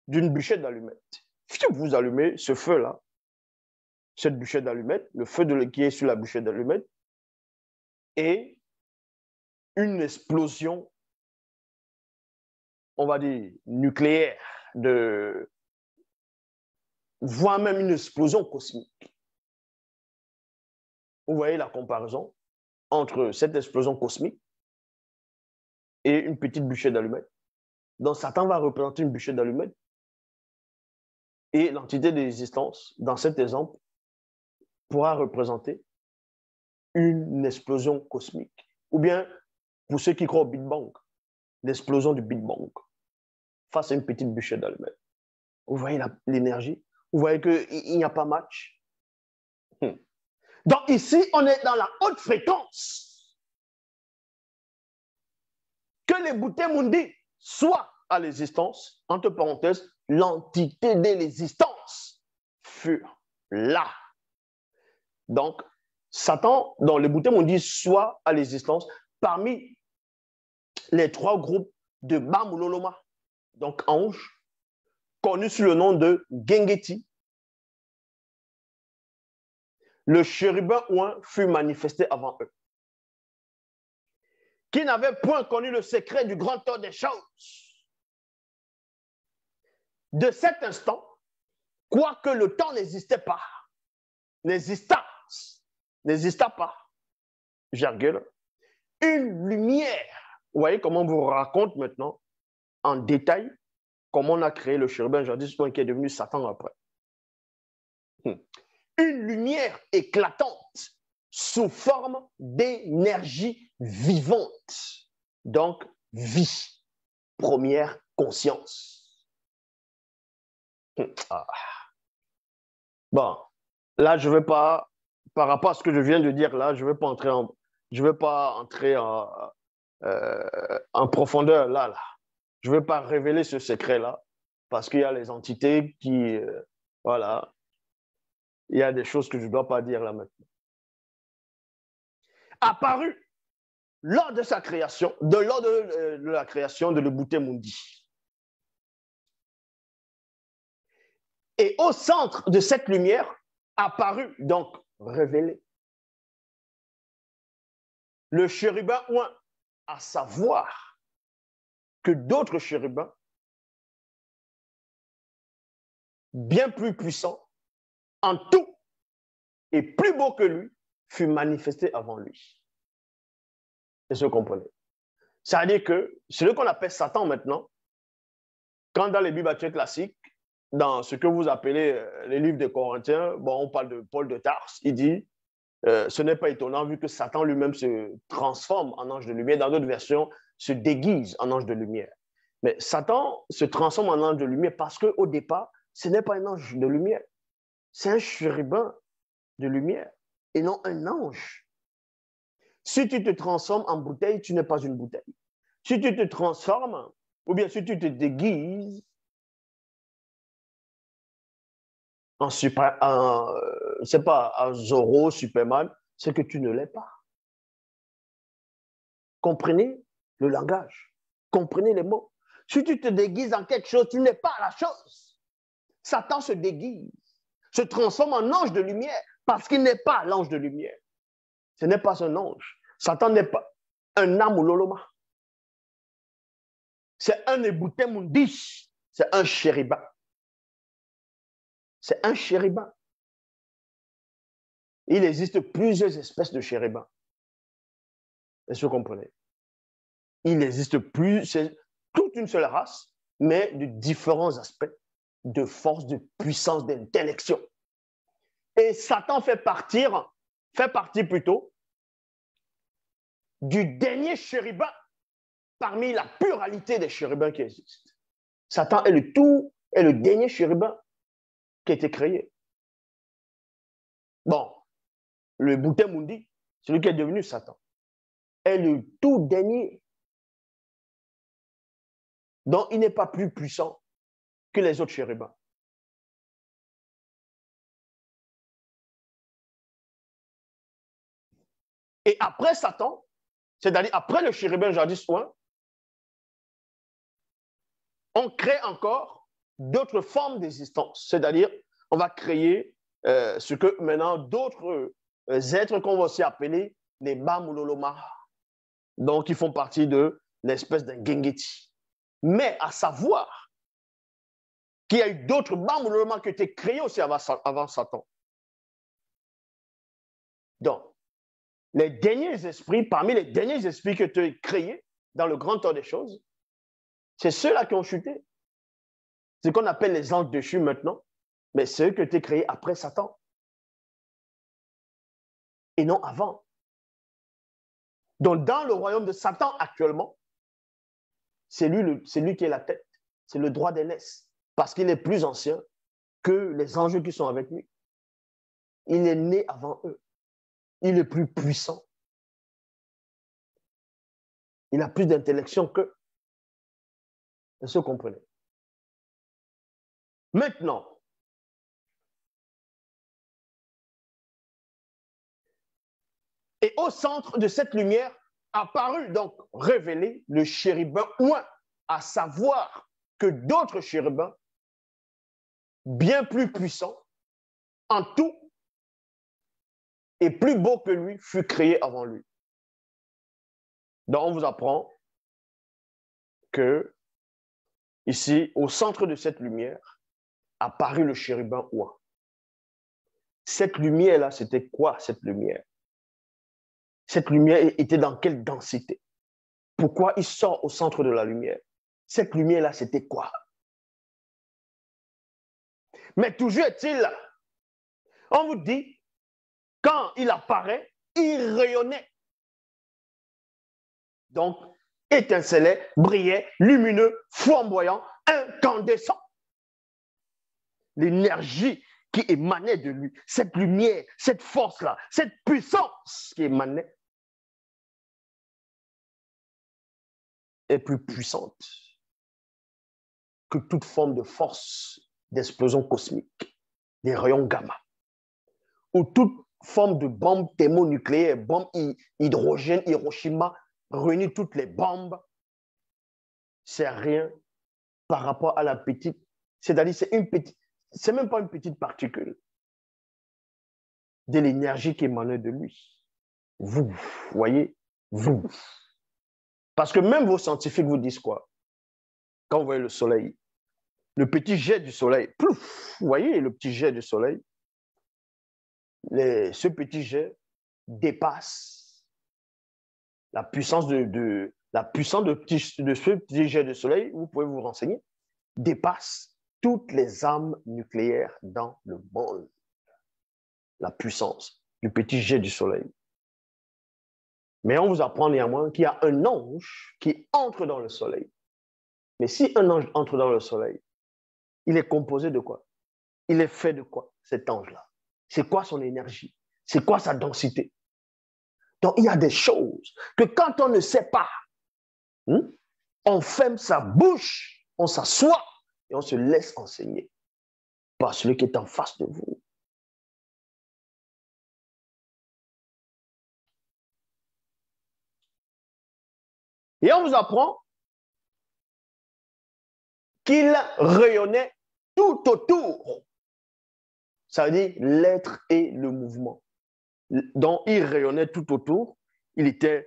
d'une bûchette d'allumettes. Vous allumez ce feu-là, cette bûchette d'allumette, le feu qui est sur la bûchette d'allumette, et une explosion, on va dire, nucléaire, voire même une explosion cosmique. Vous voyez la comparaison entre cette explosion cosmique et une petite bûchette d'allumette. Donc, Satan va représenter une bûchette d'allumette et l'entité de l'existence, dans cet exemple, pourra représenter une explosion cosmique. Ou bien, pour ceux qui croient au Big Bang, l'explosion du Big Bang face à une petite bûchette d'allumette. Vous voyez l'énergie? Vous voyez qu'il n'y a pas match? Donc ici, on est dans la haute fréquence. Que les bouteilles mundi soient à l'existence, entre parenthèses, l'entité de l'existence furent là. Donc, Satan, dans les bouteilles mundi, soit à l'existence parmi les trois groupes de Bamuloloma, donc anges, connus sous le nom de Gengeti. Le chérubin ouin fut manifesté avant eux, qui n'avaient point connu le secret du grand ordre des choses. De cet instant, quoique le temps n'exista pas, virgule, une lumière. Vous voyez comment on vous raconte maintenant en détail comment on a créé le chérubin jadis qui est devenu Satan après. Une lumière éclatante sous forme d'énergie vivante. Donc, vie, première conscience. Bon, là, je ne vais pas, par rapport à ce que je viens de dire là, je ne vais pas entrer en profondeur là. Je ne vais pas révéler ce secret-là parce qu'il y a les entités qui, voilà, il y a des choses que je ne dois pas dire là maintenant. Apparu lors de sa création, lors de la création de l'Ubuntu Mundi. Et au centre de cette lumière, apparu, donc révélé, le chérubin ouin, à savoir que d'autres chérubins, bien plus puissants, en tout et plus beau que lui, fut manifesté avant lui. Est-ce que vous comprenez? C'est-à-dire que celui qu'on appelle Satan maintenant, quand dans les Bibles classiques, dans ce que vous appelez les livres des Corinthiens, bon, on parle de Paul de Tarse, il dit, ce n'est pas étonnant vu que Satan lui-même se transforme en ange de lumière, dans d'autres versions, se déguise en ange de lumière. Mais Satan se transforme en ange de lumière parce qu'au départ, ce n'est pas un ange de lumière, c'est un chérubin de lumière et non un ange. Si tu te transformes en bouteille, tu n'es pas une bouteille. Si tu te transformes, ou bien si tu te déguises en Zorro, Superman, c'est que tu ne l'es pas. Comprenez le langage, comprenez les mots. Si tu te déguises en quelque chose, tu n'es pas la chose. Satan se déguise, se transforme en ange de lumière parce qu'il n'est pas l'ange de lumière. Ce n'est pas un ange. Satan n'est pas un Amuloloma. C'est un Ubuntu Mundi. C'est un chérubin. C'est un chérubin. Il existe plusieurs espèces de chérubins. Est-ce que vous comprenez? Il existe plus, c'est toute une seule race, mais de différents aspects de force, de puissance, d'intellection. Et Satan fait partie plutôt du dernier chérubin parmi la pluralité des chérubins qui existent. Satan est le dernier chérubin qui a été créé. Bon, le Ubuntu Mundi, celui qui est devenu Satan, est le tout dernier. Donc, il n'est pas plus puissant que les autres chérubins. Et après Satan, c'est-à-dire après le chérubin jadis ouin, on crée encore d'autres formes d'existence. C'est-à-dire, on va créer ce que maintenant d'autres êtres qu'on va aussi appeler les Bamuloloma. Donc, ils font partie de l'espèce d'un Gengeti. Mais à savoir qu'il y a eu d'autres Bamuloloma qui ont été créés aussi avant Satan. Donc, les derniers esprits, parmi les derniers esprits que tu as créés dans le grand temps des choses, c'est ceux-là qui ont chuté. Ce qu'on appelle les anges déchus maintenant, mais c'est eux qui ont été créés après Satan. Et non avant. Donc, dans le royaume de Satan actuellement, c'est lui qui est la tête. C'est le droit d'aînesse. Parce qu'il est plus ancien que les anges qui sont avec lui. Il est né avant eux. Il est plus puissant. Il a plus d'intellection qu'eux. Est-ce que vous comprenez? Maintenant, et au centre de cette lumière apparut donc révélé le chérubin ouin, à savoir que d'autres chérubins, bien plus puissants, en tout, et plus beau que lui, fut créé avant lui. Donc, on vous apprend que, ici, au centre de cette lumière, apparut le chérubin ouin. Cette lumière-là, c'était quoi, cette lumière? Cette lumière était dans quelle densité? Pourquoi il sort au centre de la lumière? Cette lumière-là, c'était quoi? Mais toujours est-il, on vous dit, quand il apparaît, il rayonnait. Donc, étincelait, brillait, lumineux, flamboyant, incandescent. L'énergie qui émanait de lui, cette lumière, cette force-là, cette puissance qui émanait, est plus puissante que toute forme de force d'explosion cosmique, des rayons gamma, ou toute forme de bombe thermonucléaire, bombe hydrogène, Hiroshima, réunit toutes les bombes, c'est rien par rapport à la petite, c'est-à-dire c'est même pas une petite particule de l'énergie qui émanait de lui. Vous voyez, vous. Parce que même vos scientifiques vous disent quoi? Quand vous voyez le soleil, le petit jet du soleil, plouf, vous voyez le petit jet du soleil, ce petit jet dépasse la puissance de ce petit jet de soleil, vous pouvez vous renseigner, dépasse toutes les armes nucléaires dans le monde. La puissance du petit jet du soleil. Mais on vous apprend néanmoins qu'il y a un ange qui entre dans le soleil. Mais si un ange entre dans le soleil, il est composé de quoi? Il est fait de quoi, cet ange-là? C'est quoi son énergie? C'est quoi sa densité? Donc, il y a des choses que quand on ne sait pas, on ferme sa bouche, on s'assoit et on se laisse enseigner par celui qui est en face de vous. Et on vous apprend qu'il rayonnait tout autour. Ça veut dire l'être et le mouvement. Donc, il rayonnait tout autour. C'est-à-dire,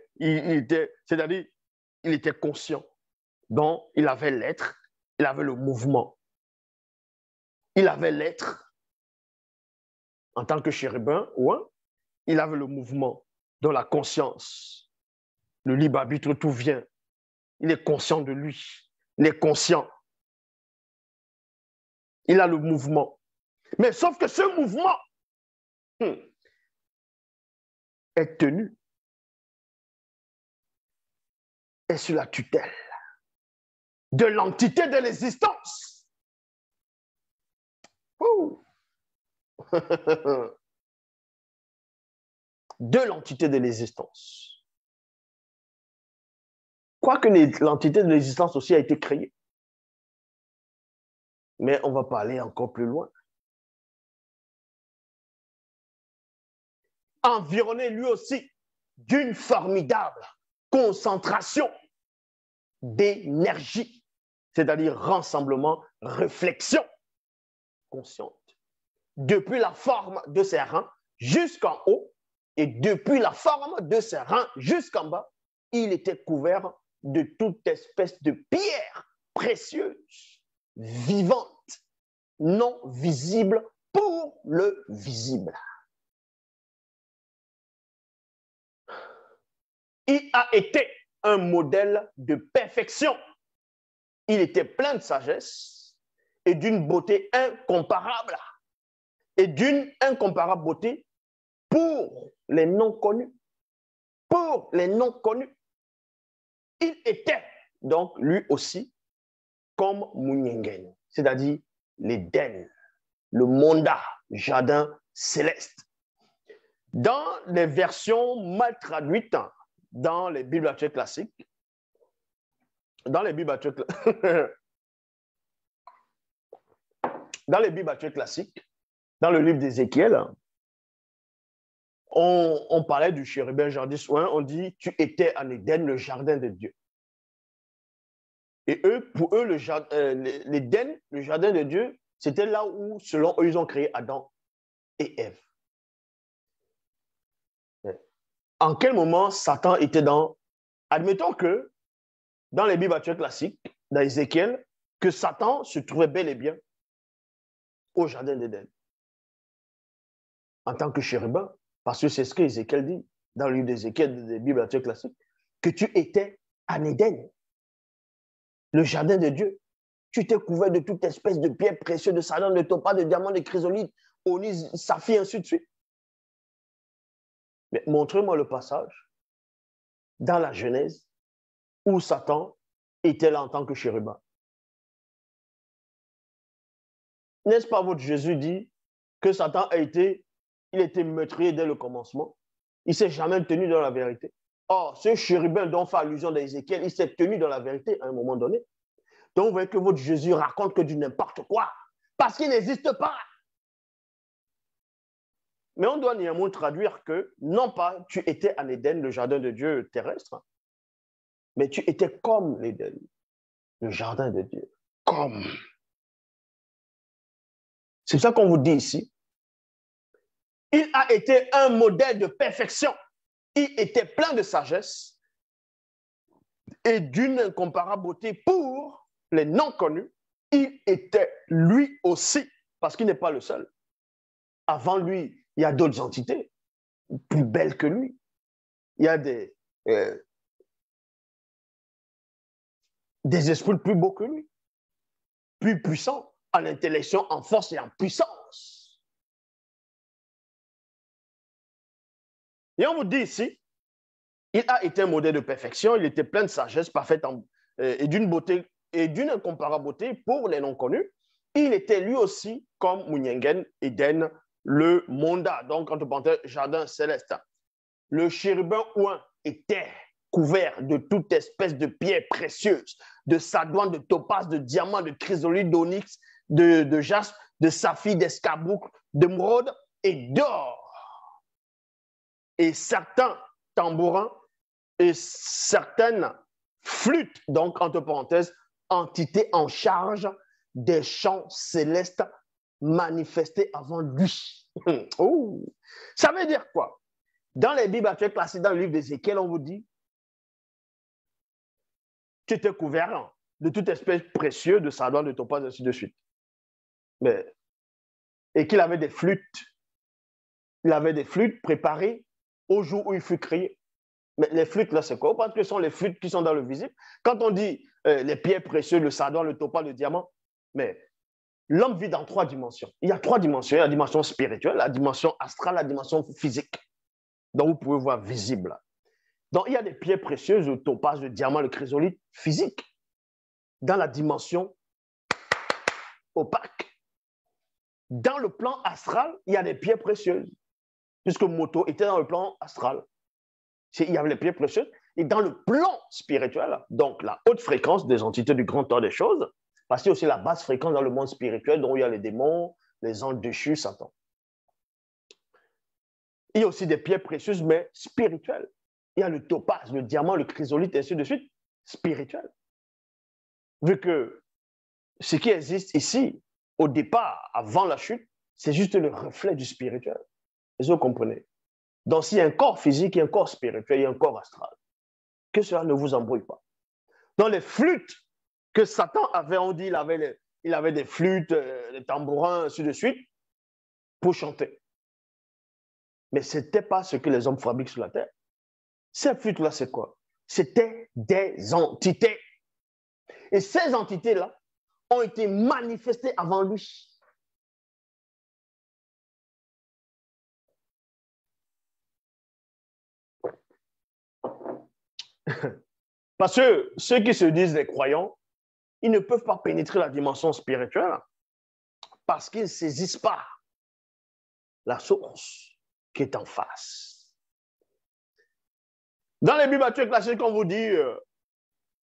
il était conscient. Donc, il avait l'être, il avait le mouvement. Il avait l'être en tant que chérubin, ouin, il avait le mouvement, dans la conscience. Le libre arbitre, tout vient. Il est conscient de lui. Il est conscient. Il a le mouvement. Mais sauf que ce mouvement est tenu, est sous la tutelle de l'entité de l'existence. De l'entité de l'existence. Quoique l'entité de l'existence aussi a été créée. Mais on va parler encore plus loin. Environné lui aussi d'une formidable concentration d'énergie, c'est-à-dire rassemblement, réflexion consciente. depuis la forme de ses reins jusqu'en haut, et depuis la forme de ses reins jusqu'en bas, il était couvert de toute espèce de pierres précieuses, vivantes, non visibles pour le visible. Il a été un modèle de perfection. Il était plein de sagesse et d'une beauté incomparable. Et d'une incomparable beauté pour les non-connus. Pour les non-connus. Il était donc lui aussi comme Munyengen, c'est-à-dire l'Éden, le Monda, jardin céleste. Dans les versions mal traduites, dans les Bibles actuelles classiques, dans les Bibles actuelles classiques, dans le livre d'Ézéchiel, on parlait du chérubin jardin soin, on dit tu étais en Éden, le jardin de Dieu. Et eux, pour eux, l'Éden, le jardin de Dieu, c'était là où, selon eux, ils ont créé Adam et Ève. En quel moment Satan était dans... Admettons que dans les Bibles actuelles classiques, dans Ézéchiel, que Satan se trouvait bel et bien au jardin d'Éden en tant que chérubin, parce que c'est ce que Ézéchiel dit dans le livre d'Ézéchiel des Bibles actuelles classiques, que tu étais en Éden, le jardin de Dieu. Tu étais couvert de toute espèce de pierres précieuses, de sardion, de topaz, de diamants, de chrysolite, onyx, saphir, ainsi de suite. Mais montrez-moi le passage dans la Genèse où Satan était là en tant que chérubin. N'est-ce pas votre Jésus dit que Satan il était meurtrier dès le commencement. Il ne s'est jamais tenu dans la vérité. Or, ce chérubin dont fait allusion dans Ézéchiel, il s'est tenu dans la vérité à un moment donné. Donc, vous voyez que votre Jésus raconte que du n'importe quoi, parce qu'il n'existe pas. Mais on doit néanmoins traduire que, non pas tu étais en Éden, le jardin de Dieu terrestre, mais tu étais comme l'Éden, le jardin de Dieu. Comme. C'est ça qu'on vous dit ici. Il a été un modèle de perfection. Il était plein de sagesse et d'une incomparable beauté pour les non-connus. Il était lui aussi, parce qu'il n'est pas le seul. Avant lui, il y a d'autres entités plus belles que lui. Il y a des esprits plus beaux que lui, plus puissants en intellection, en force et en puissance. Et on vous dit ici, il a été un modèle de perfection, il était plein de sagesse, parfaite et d'une beauté et d'une incomparable beauté pour les non-connus. Il était lui aussi comme Munyengen, Éden, le Monda, donc entre parenthèses, jardin céleste. Le chérubin ouin était couvert de toute espèce de pierres précieuses, de sardoine, de topaz, de diamants, de chrysolite, d'onyx, de jaspe, de saphir, d'escarboucle, d'émeraude et d'or. Et certains tambourins et certaines flûtes, donc entre parenthèses, entités en charge des chants célestes manifestés avant lui. Oh. Ça veut dire quoi? Dans les Bibles actuelles classiques, dans le livre d'Ézéchiel, on vous dit tu étais couvert de toute espèce précieuse, de sardoine, de topaz, ainsi de suite. Et qu'il avait des flûtes. Il avait des flûtes préparées au jour où il fut créé. Mais les flûtes, là, c'est quoi? Parce que ce sont les flûtes qui sont dans le visible. Quand on dit les pierres précieuses, le sardoine, le topaz, le diamant, mais l'homme vit dans 3 dimensions. Il y a 3 dimensions. Il y a la dimension spirituelle, la dimension astrale, la dimension physique. Donc, vous pouvez voir visible. Donc, il y a des pierres précieuses, le topaz, le diamant, le chrysolite physique, dans la dimension opaque. Dans le plan astral, il y a des pierres précieuses, puisque Moto était dans le plan astral. Il y avait les pierres précieuses. Et dans le plan spirituel, donc la haute fréquence des entités du grand temps des choses, parce qu'il y a aussi la basse fréquence dans le monde spirituel, dont il y a les démons, les anges déchus, Satan. Il y a aussi des pierres précieuses, mais spirituelles. Il y a le topaz, le diamant, le chrysolite, et ainsi de suite, spirituel. Vu que ce qui existe ici, au départ, avant la chute, c'est juste le reflet du spirituel. Est-ce que vous comprenez? Donc, s'il y a un corps physique, il y a un corps spirituel, il y a un corps astral. Que cela ne vous embrouille pas. Dans les flûtes que Satan avait, on dit, il avait des flûtes, des tambourins, ainsi de suite, pour chanter. Mais ce n'était pas ce que les hommes fabriquent sur la terre. Ces flûtes-là, c'est quoi? C'était des entités. Et ces entités-là ont été manifestées avant lui. Parce que ceux qui se disent des croyants, ils ne peuvent pas pénétrer la dimension spirituelle parce qu'ils ne saisissent pas la source qui est en face. Dans les Bibles classiques, on vous dit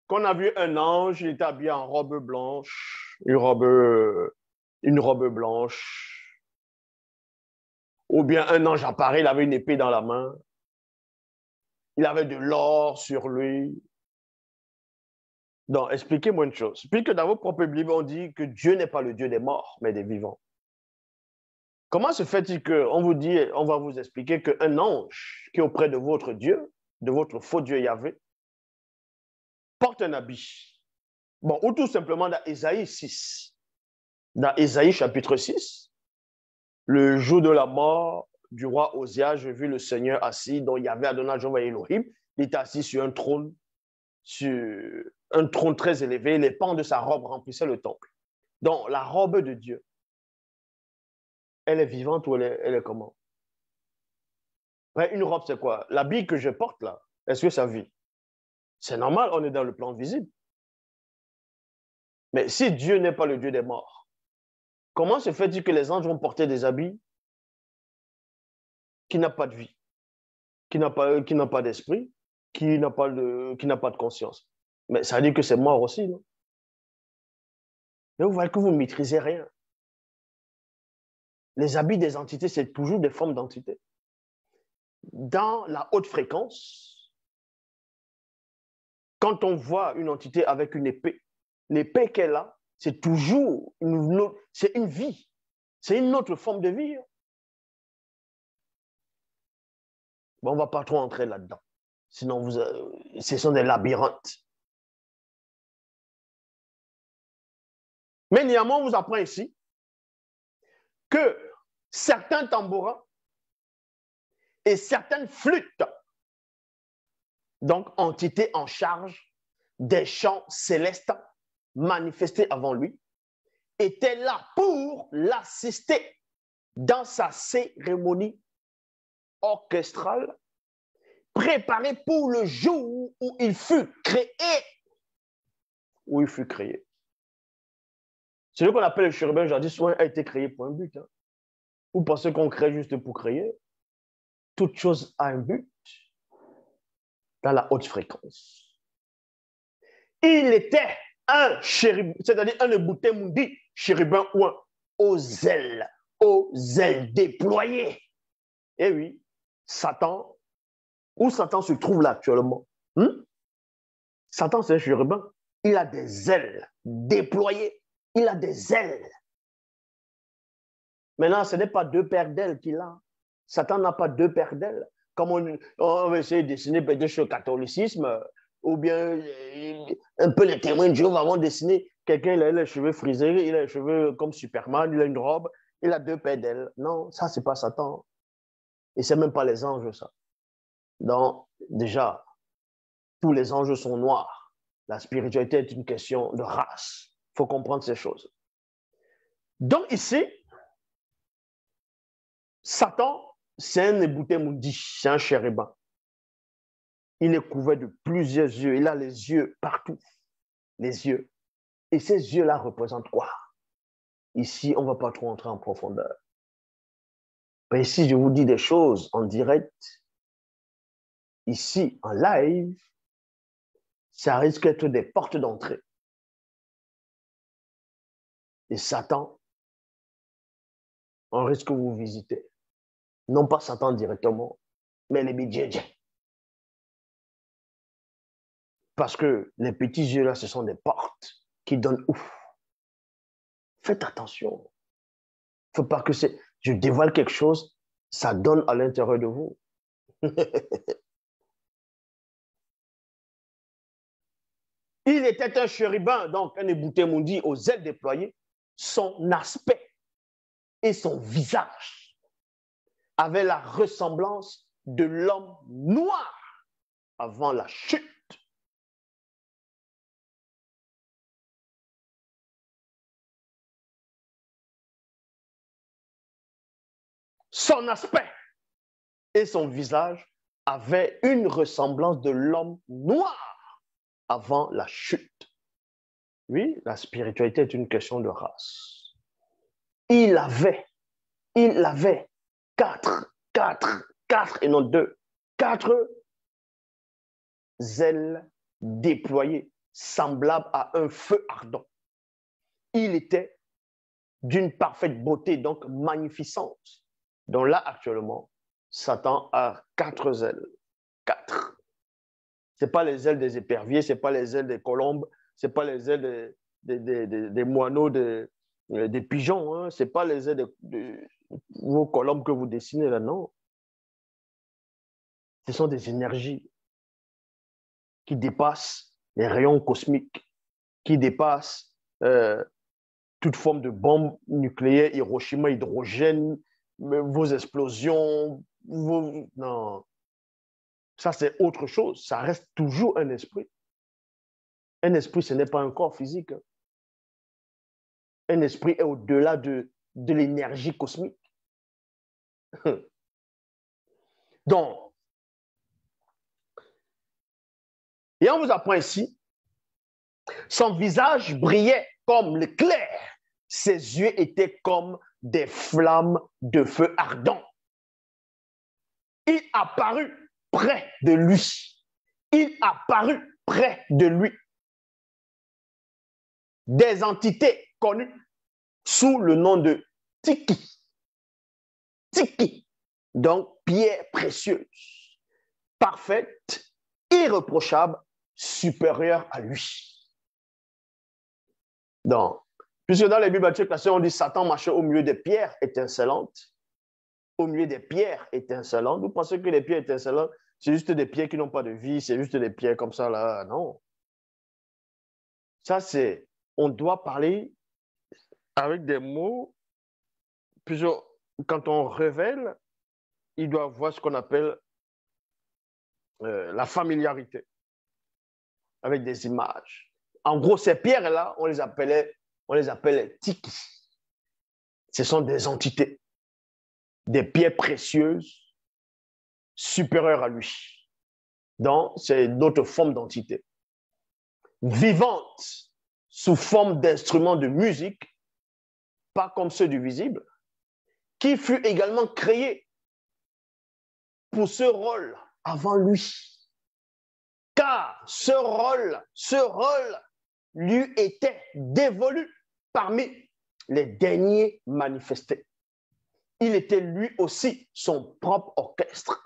qu'on a vu un ange, il était habillé en robe blanche, une robe blanche, ou bien un ange apparaît, il avait une épée dans la main, il avait de l'or sur lui. Donc, expliquez-moi une chose. Puisque dans vos propres Bibles, on dit que Dieu n'est pas le Dieu des morts, mais des vivants. Comment se fait-il qu'on vous dit, on va vous expliquer qu'un ange qui est auprès de votre Dieu, de votre faux Dieu Yahvé, porte un habit? Bon, ou tout simplement dans Ésaïe 6. Dans Ésaïe chapitre 6, le jour de la mort du roi Osia, j'ai vu le Seigneur assis, dont Yahvé Adonai Jéhovah Elohim, il était assis sur un trône très élevé, les pans de sa robe remplissaient le temple. Donc, la robe de Dieu, elle est vivante ou elle est comment? Une robe, c'est quoi? L'habit que je porte là, est-ce que ça vit? C'est normal, on est dans le plan visible. Mais si Dieu n'est pas le Dieu des morts, comment se fait-il que les anges vont porter des habits qui n'ont pas de vie, qui n'ont pas d'esprit, qui n'a pas de conscience? Mais ça veut dire que c'est mort aussi, non? Mais vous voyez que vous ne maîtrisez rien. Les habits des entités, c'est toujours des formes d'entités. Dans la haute fréquence, quand on voit une entité avec une épée, l'épée qu'elle a, c'est toujours c'est une vie. C'est une autre forme de vie. Bon, on ne va pas trop entrer là-dedans. Sinon, ce sont des labyrinthes. Mais néanmoins, on vous apprend ici que certains tambourins et certaines flûtes, donc entités en charge des chants célestes manifestés avant lui, étaient là pour l'assister dans sa cérémonie orchestrale préparée pour le jour où il fut créé. Où il fut créé. C'est ce qu'on appelle le chérubin jadis, souvent a été créé pour un but. Hein. Vous pensez qu'on crée juste pour créer? Toute chose a un but dans la haute fréquence. Il était un chérubin, c'est-à-dire un ebouté-moundi, chérubin ou un aux ailes déployées. Eh oui, Satan, où Satan se trouve là actuellement? Satan, c'est un chérubin. Il a des ailes déployées. Il a des ailes. Maintenant, ce n'est pas deux paires d'ailes qu'il a. Satan n'a pas deux paires d'ailes. Comme on va essayer de dessiner peut-être sur le catholicisme, ou bien un peu les témoins de Jéhovah vont dessiner quelqu'un, il a les cheveux frisés, il a les cheveux comme Superman, il a une robe, il a deux paires d'ailes. Non, ça, c'est pas Satan. Et c'est même pas les anges, ça. Donc, déjà, tous les anges sont noirs. La spiritualité est une question de race. Il faut comprendre ces choses. Donc, ici, Satan, c'est un ebouté-moudi, c'est un chérubin. Il est couvert de plusieurs yeux. Il a les yeux partout. Les yeux. Et ces yeux-là représentent quoi? Ici, on ne va pas trop entrer en profondeur. Mais ici, je vous dis des choses en direct. Ici, en live, ça risque d'être des portes d'entrée. Et Satan, on risque de vous visiter. Non pas Satan directement, mais les bidjadjs. Parce que les petits yeux-là, ce sont des portes qui donnent ouf. Faites attention. faut pas que je dévoile quelque chose, ça donne à l'intérieur de vous. Il était un chérubin, donc un ébouté-mondi aux ailes déployées. Son aspect et son visage avaient la ressemblance de l'homme noir avant la chute. Son aspect et son visage avaient une ressemblance de l'homme noir avant la chute. Oui, la spiritualité est une question de race. Il avait quatre et non deux, quatre ailes déployées, semblables à un feu ardent. Il était d'une parfaite beauté, donc magnificence. Donc là, actuellement, Satan a quatre ailes. Quatre. Ce n'est pas les ailes des éperviers, ce n'est pas les ailes des colombes, ce n'est pas les ailes des moineaux, des pigeons, hein. Ce n'est pas les ailes de vos colombes que vous dessinez là, non. Ce sont des énergies qui dépassent les rayons cosmiques, qui dépassent toute forme de bombe nucléaire, Hiroshima, hydrogène, vos explosions, non. Ça, c'est autre chose. Ça reste toujours un esprit. Un esprit, ce n'est pas un corps physique. Un esprit est au-delà de l'énergie cosmique. Donc, et on vous apprend ici, son visage brillait comme l'éclair, ses yeux étaient comme des flammes de feu ardent. Il apparut près de lui. Il apparut près de lui. Des entités connues sous le nom de Tiki. Tiki, donc pierre précieuse, parfaite, irréprochable, supérieure à lui. Donc, puisque dans les Bibles antiques, on dit Satan marchait au milieu des pierres étincelantes, au milieu des pierres étincelantes. Vous pensez que les pierres étincelantes, c'est juste des pierres qui n'ont pas de vie, c'est juste des pierres comme ça, là. Non. Ça, c'est, on doit parler avec des mots, puisque quand on révèle, il doit avoir ce qu'on appelle la familiarité avec des images. En gros, ces pierres-là, on les appelait tiki. Ce sont des entités, des pierres précieuses supérieures à lui. Donc, c'est d'autres formes d'entités. Vivantes sous forme d'instruments de musique, pas comme ceux du visible, qui fut également créé pour ce rôle avant lui. Car ce rôle lui était dévolu parmi les derniers manifestés. Il était lui aussi son propre orchestre.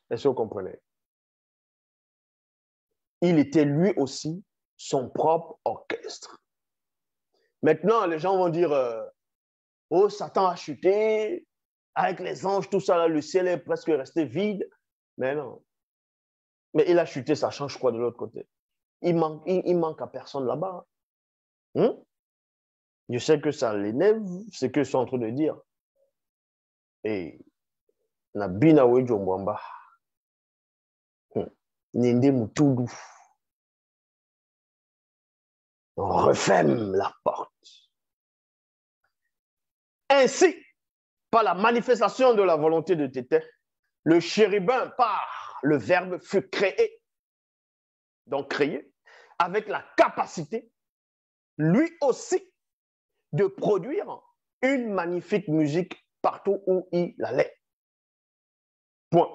Est-ce que vous comprenez? Il était lui aussi son propre orchestre. Maintenant, les gens vont dire, oh, Satan a chuté, avec les anges, tout ça, là, le ciel est presque resté vide. Mais non. Mais il a chuté, ça change quoi de l'autre côté? Il manque à personne là-bas. Je sais que ça l'énerve, ce que je suis en train de dire. Et Nabina Wejomwamba. Ninde Mutudu. On referme la porte. Ainsi, par la manifestation de la volonté de Tété, le chérubin, par le verbe, fut créé, donc créé, avec la capacité, lui aussi, de produire une magnifique musique partout où il allait. Point.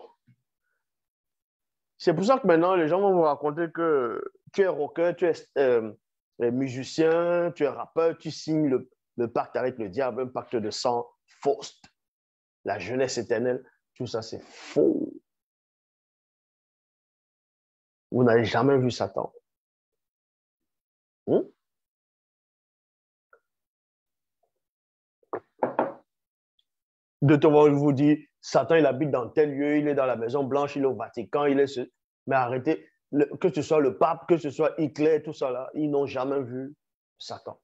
C'est pour ça que maintenant, les gens vont vous raconter que tu es rocker, tu es musicien, tu es rappeur, tu signes le pacte avec le diable, un pacte de sang, Faust, la jeunesse éternelle, tout ça c'est faux. Vous n'avez jamais vu Satan. D'autres vont vous dire, Satan, il habite dans tel lieu, il est dans la Maison Blanche, il est au Vatican, il est ce... Mais arrêtez, que ce soit le pape, que ce soit Hitler, tout ça là, ils n'ont jamais vu Satan.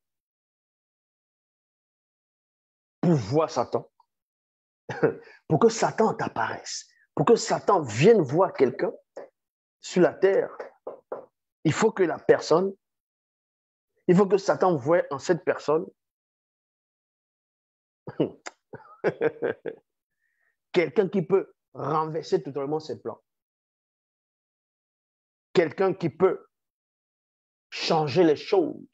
Pour voir Satan, pour que Satan t'apparaisse, pour que Satan vienne voir quelqu'un sur la terre, il faut que la personne, il faut que Satan voie en cette personne quelqu'un qui peut renverser totalement ses plans. Quelqu'un qui peut changer les choses.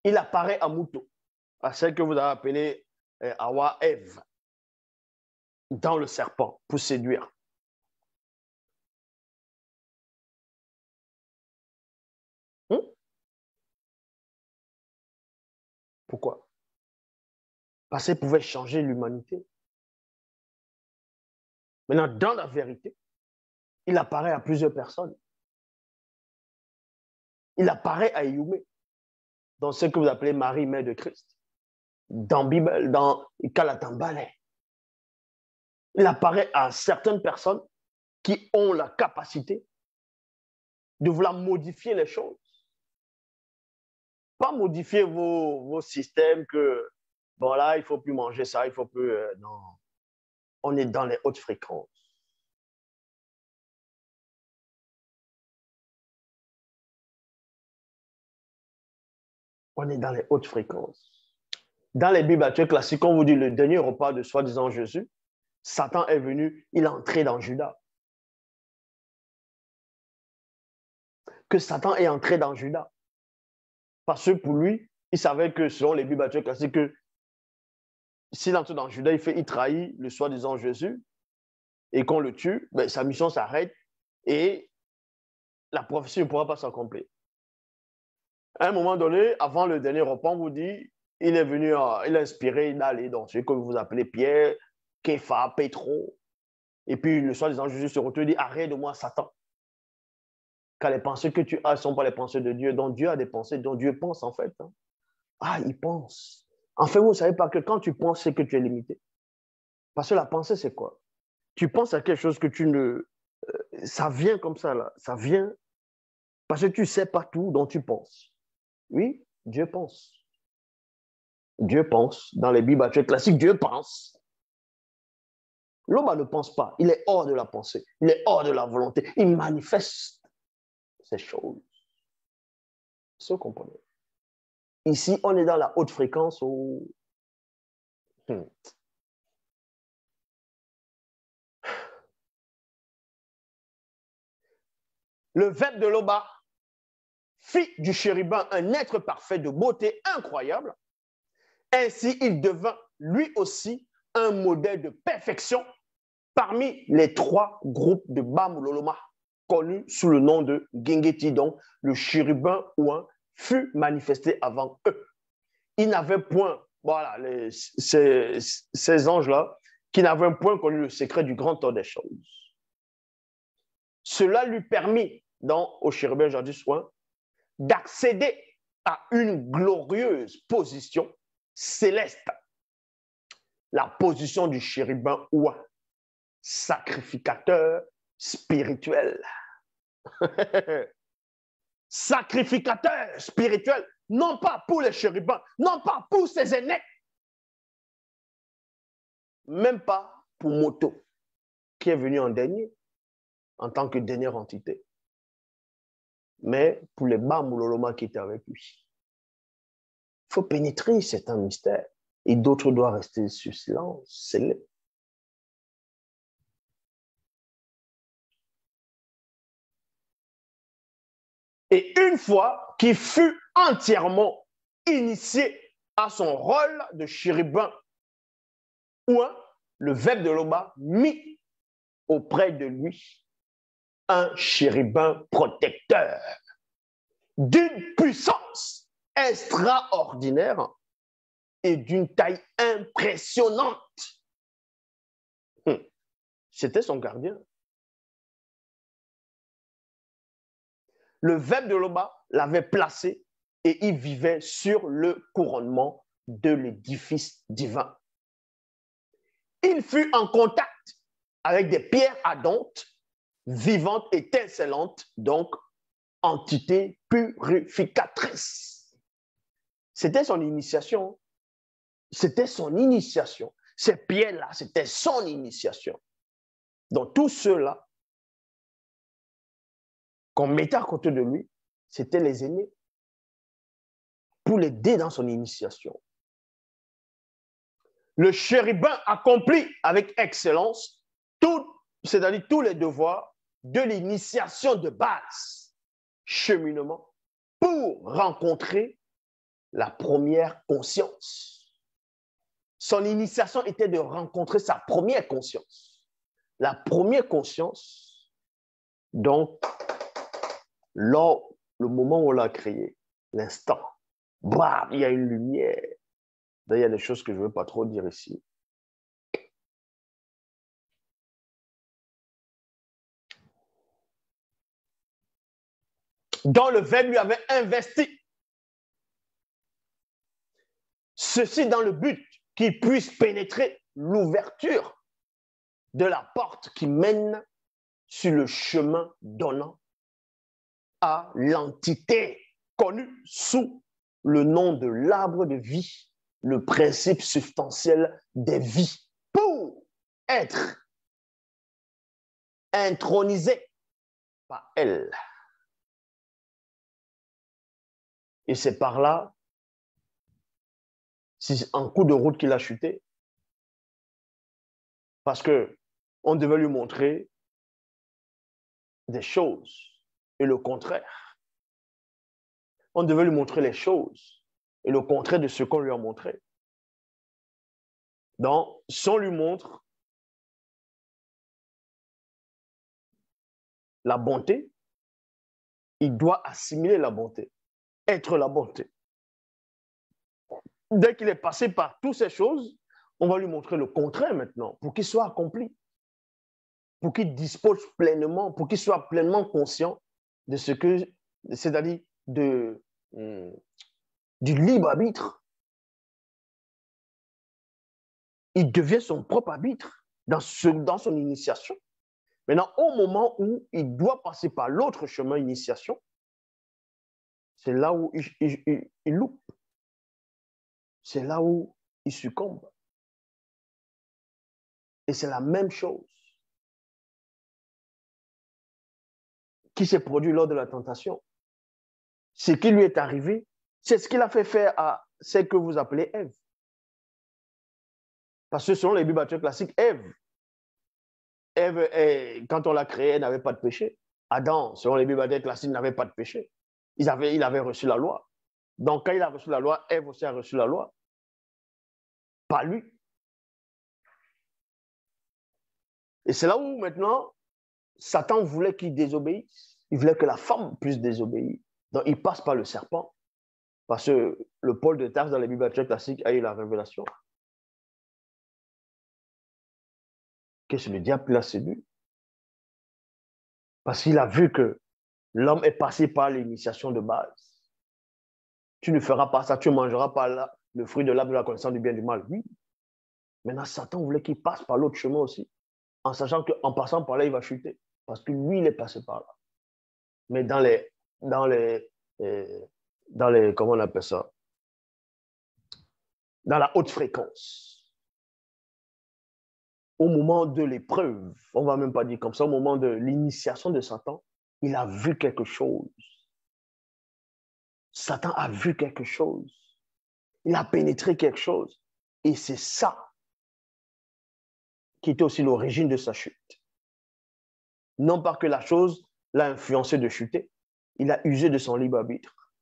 Il apparaît à Mouto, à celle que vous avez appelée Hawa Ève, dans le serpent, pour séduire. Pourquoi? Parce qu'il pouvait changer l'humanité. Maintenant, dans la vérité, il apparaît à plusieurs personnes. Il apparaît à Ioumé, dans ce que vous appelez Marie, mère de Christ, dans Bible, dans Kalatambale. Il apparaît à certaines personnes qui ont la capacité de vouloir modifier les choses. Pas modifier vos systèmes que, bon là, il ne faut plus manger ça, il ne faut plus... non, on est dans les hautes fréquences. On est dans les hautes fréquences. Dans les Bibles actuelles classiques, on vous dit le dernier repas de soi-disant Jésus, Satan est venu, il est entré dans Judas. Que Satan est entré dans Judas. Parce que pour lui, il savait que selon les Bibles actuelles classiques, que s'il entre dans Judas, il trahit le soi-disant Jésus et qu'on le tue, ben, sa mission s'arrête et la prophétie ne pourra pas s'accomplir. À un moment donné, avant le dernier repas, on vous dit, il est venu, il a inspiré d'aller dans ce que vous appelez Pierre, Képha, Pétro. Et puis le soi-disant Jésus se retourne et dit, arrête de moi, Satan. Car les pensées que tu as ne sont pas les pensées de Dieu. Donc Dieu a des pensées dont Dieu pense en fait. Ah, il pense. En fait, vous ne savez pas que quand tu penses, c'est que tu es limité. Parce que la pensée, c'est quoi? Tu penses à quelque chose que tu ne... ça vient comme ça, là. Ça vient parce que tu ne sais pas tout dont tu penses. Oui, Dieu pense. Dieu pense. Dans les Bibles actuelles classiques, Dieu pense. L'homme ne pense pas. Il est hors de la pensée. Il est hors de la volonté. Il manifeste ces choses. C'est ce que vous comprenez. Ici, on est dans la haute fréquence où... Le Verbe de Loba fit du chérubin un être parfait de beauté incroyable. Ainsi, il devint lui aussi un modèle de perfection parmi les trois groupes de Bamuloloma, connus sous le nom de Gengeti, donc le chérubin ouin fut manifesté avant eux. Ils n'avaient point, voilà, ces anges-là, qui n'avaient point connu le secret du grand temps des choses. Cela lui permit, au chérubin jadis ouin, d'accéder à une glorieuse position céleste, la position du chérubin ouin, sacrificateur spirituel. Sacrificateur spirituel, non pas pour les chérubins, non pas pour ses aînés, même pas pour Moto, qui est venu en dernier, en tant que dernière entité, mais pour les Bamuloloma qui étaient avec lui. Il faut pénétrer, c'est un mystère, et d'autres doivent rester sur silence, scellés. Et une fois qu'il fut entièrement initié à son rôle de chérubin, ouin, le Verbe de Loba mit auprès de lui un chérubin protecteur d'une puissance extraordinaire et d'une taille impressionnante. C'était son gardien. Le Verbe de Loba l'avait placé et il vivait sur le couronnement de l'édifice divin. Il fut en contact avec des pierres ardentes, vivantes, étincelantes, donc entité purificatrice. C'était son initiation. C'était son initiation. Ces pierres-là, c'était son initiation. Donc, tous ceux-là qu'on mettait à côté de lui, c'était les aînés pour l'aider dans son initiation. Le chérubin accomplit avec excellence c'est-à-dire tous les devoirs de l'initiation de base, cheminement, pour rencontrer la première conscience. Son initiation était de rencontrer sa première conscience. La première conscience, donc, lors le moment où on l'a créé, l'instant, bam, il y a une lumière. D'ailleurs, il y a des choses que je ne veux pas trop dire ici. Dont le Verbe lui avait investi. Ceci dans le but qu'il puisse pénétrer l'ouverture de la porte qui mène sur le chemin donnant à l'entité connue sous le nom de l'arbre de vie, le principe substantiel des vies, pour être intronisé par elle. Et c'est par là, c'est en cours de route qu'il a chuté. Parce qu'on devait lui montrer des choses et le contraire. On devait lui montrer les choses et le contraire de ce qu'on lui a montré. Donc, si on lui montre la bonté, il doit assimiler la bonté, être la bonté. Dès qu'il est passé par toutes ces choses, on va lui montrer le contraire maintenant, pour qu'il soit accompli, pour qu'il dispose pleinement, pour qu'il soit pleinement conscient de ce que, c'est-à-dire du libre arbitre. Il devient son propre arbitre dans son initiation. Maintenant, au moment où il doit passer par l'autre chemin initiation, c'est là où il loupe. C'est là où il succombe. Et c'est la même chose qui s'est produit lors de la tentation. Ce qui lui est arrivé, c'est ce qu'il a fait faire à celle que vous appelez Ève. Parce que selon les Bibles classiques, Ève, quand on l'a créée, elle n'avait pas de péché. Adam, selon les Bibles classiques, n'avait pas de péché. Il avait reçu la loi. Donc, quand il a reçu la loi, Ève aussi a reçu la loi. Pas lui. Et c'est là où, maintenant, Satan voulait qu'il désobéisse. Il voulait que la femme puisse désobéir. Donc, il passe par le serpent. Parce que le Paul de Tarse, dans les Bibles classiques, a eu la révélation. Qu'est-ce que le diable l'a séduit? Parce qu'il a vu que l'homme est passé par l'initiation de base. Tu ne feras pas ça, tu ne mangeras pas le fruit de l'arbre de la connaissance du bien et du mal. Oui. Maintenant, Satan voulait qu'il passe par l'autre chemin aussi, en sachant qu'en passant par là, il va chuter. Parce que lui, il est passé par là. Mais dans les comment on appelle ça? Dans la haute fréquence. Au moment de l'épreuve, on ne va même pas dire comme ça, au moment de l'initiation de Satan, il a vu quelque chose. Satan a vu quelque chose. Il a pénétré quelque chose. Et c'est ça qui était aussi l'origine de sa chute. Non pas que la chose l'a influencé de chuter, il a usé de son libre arbitre.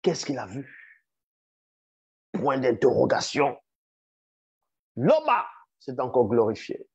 Qu'est-ce qu'il a vu? Point d'interrogation. L'homme s'est encore glorifié.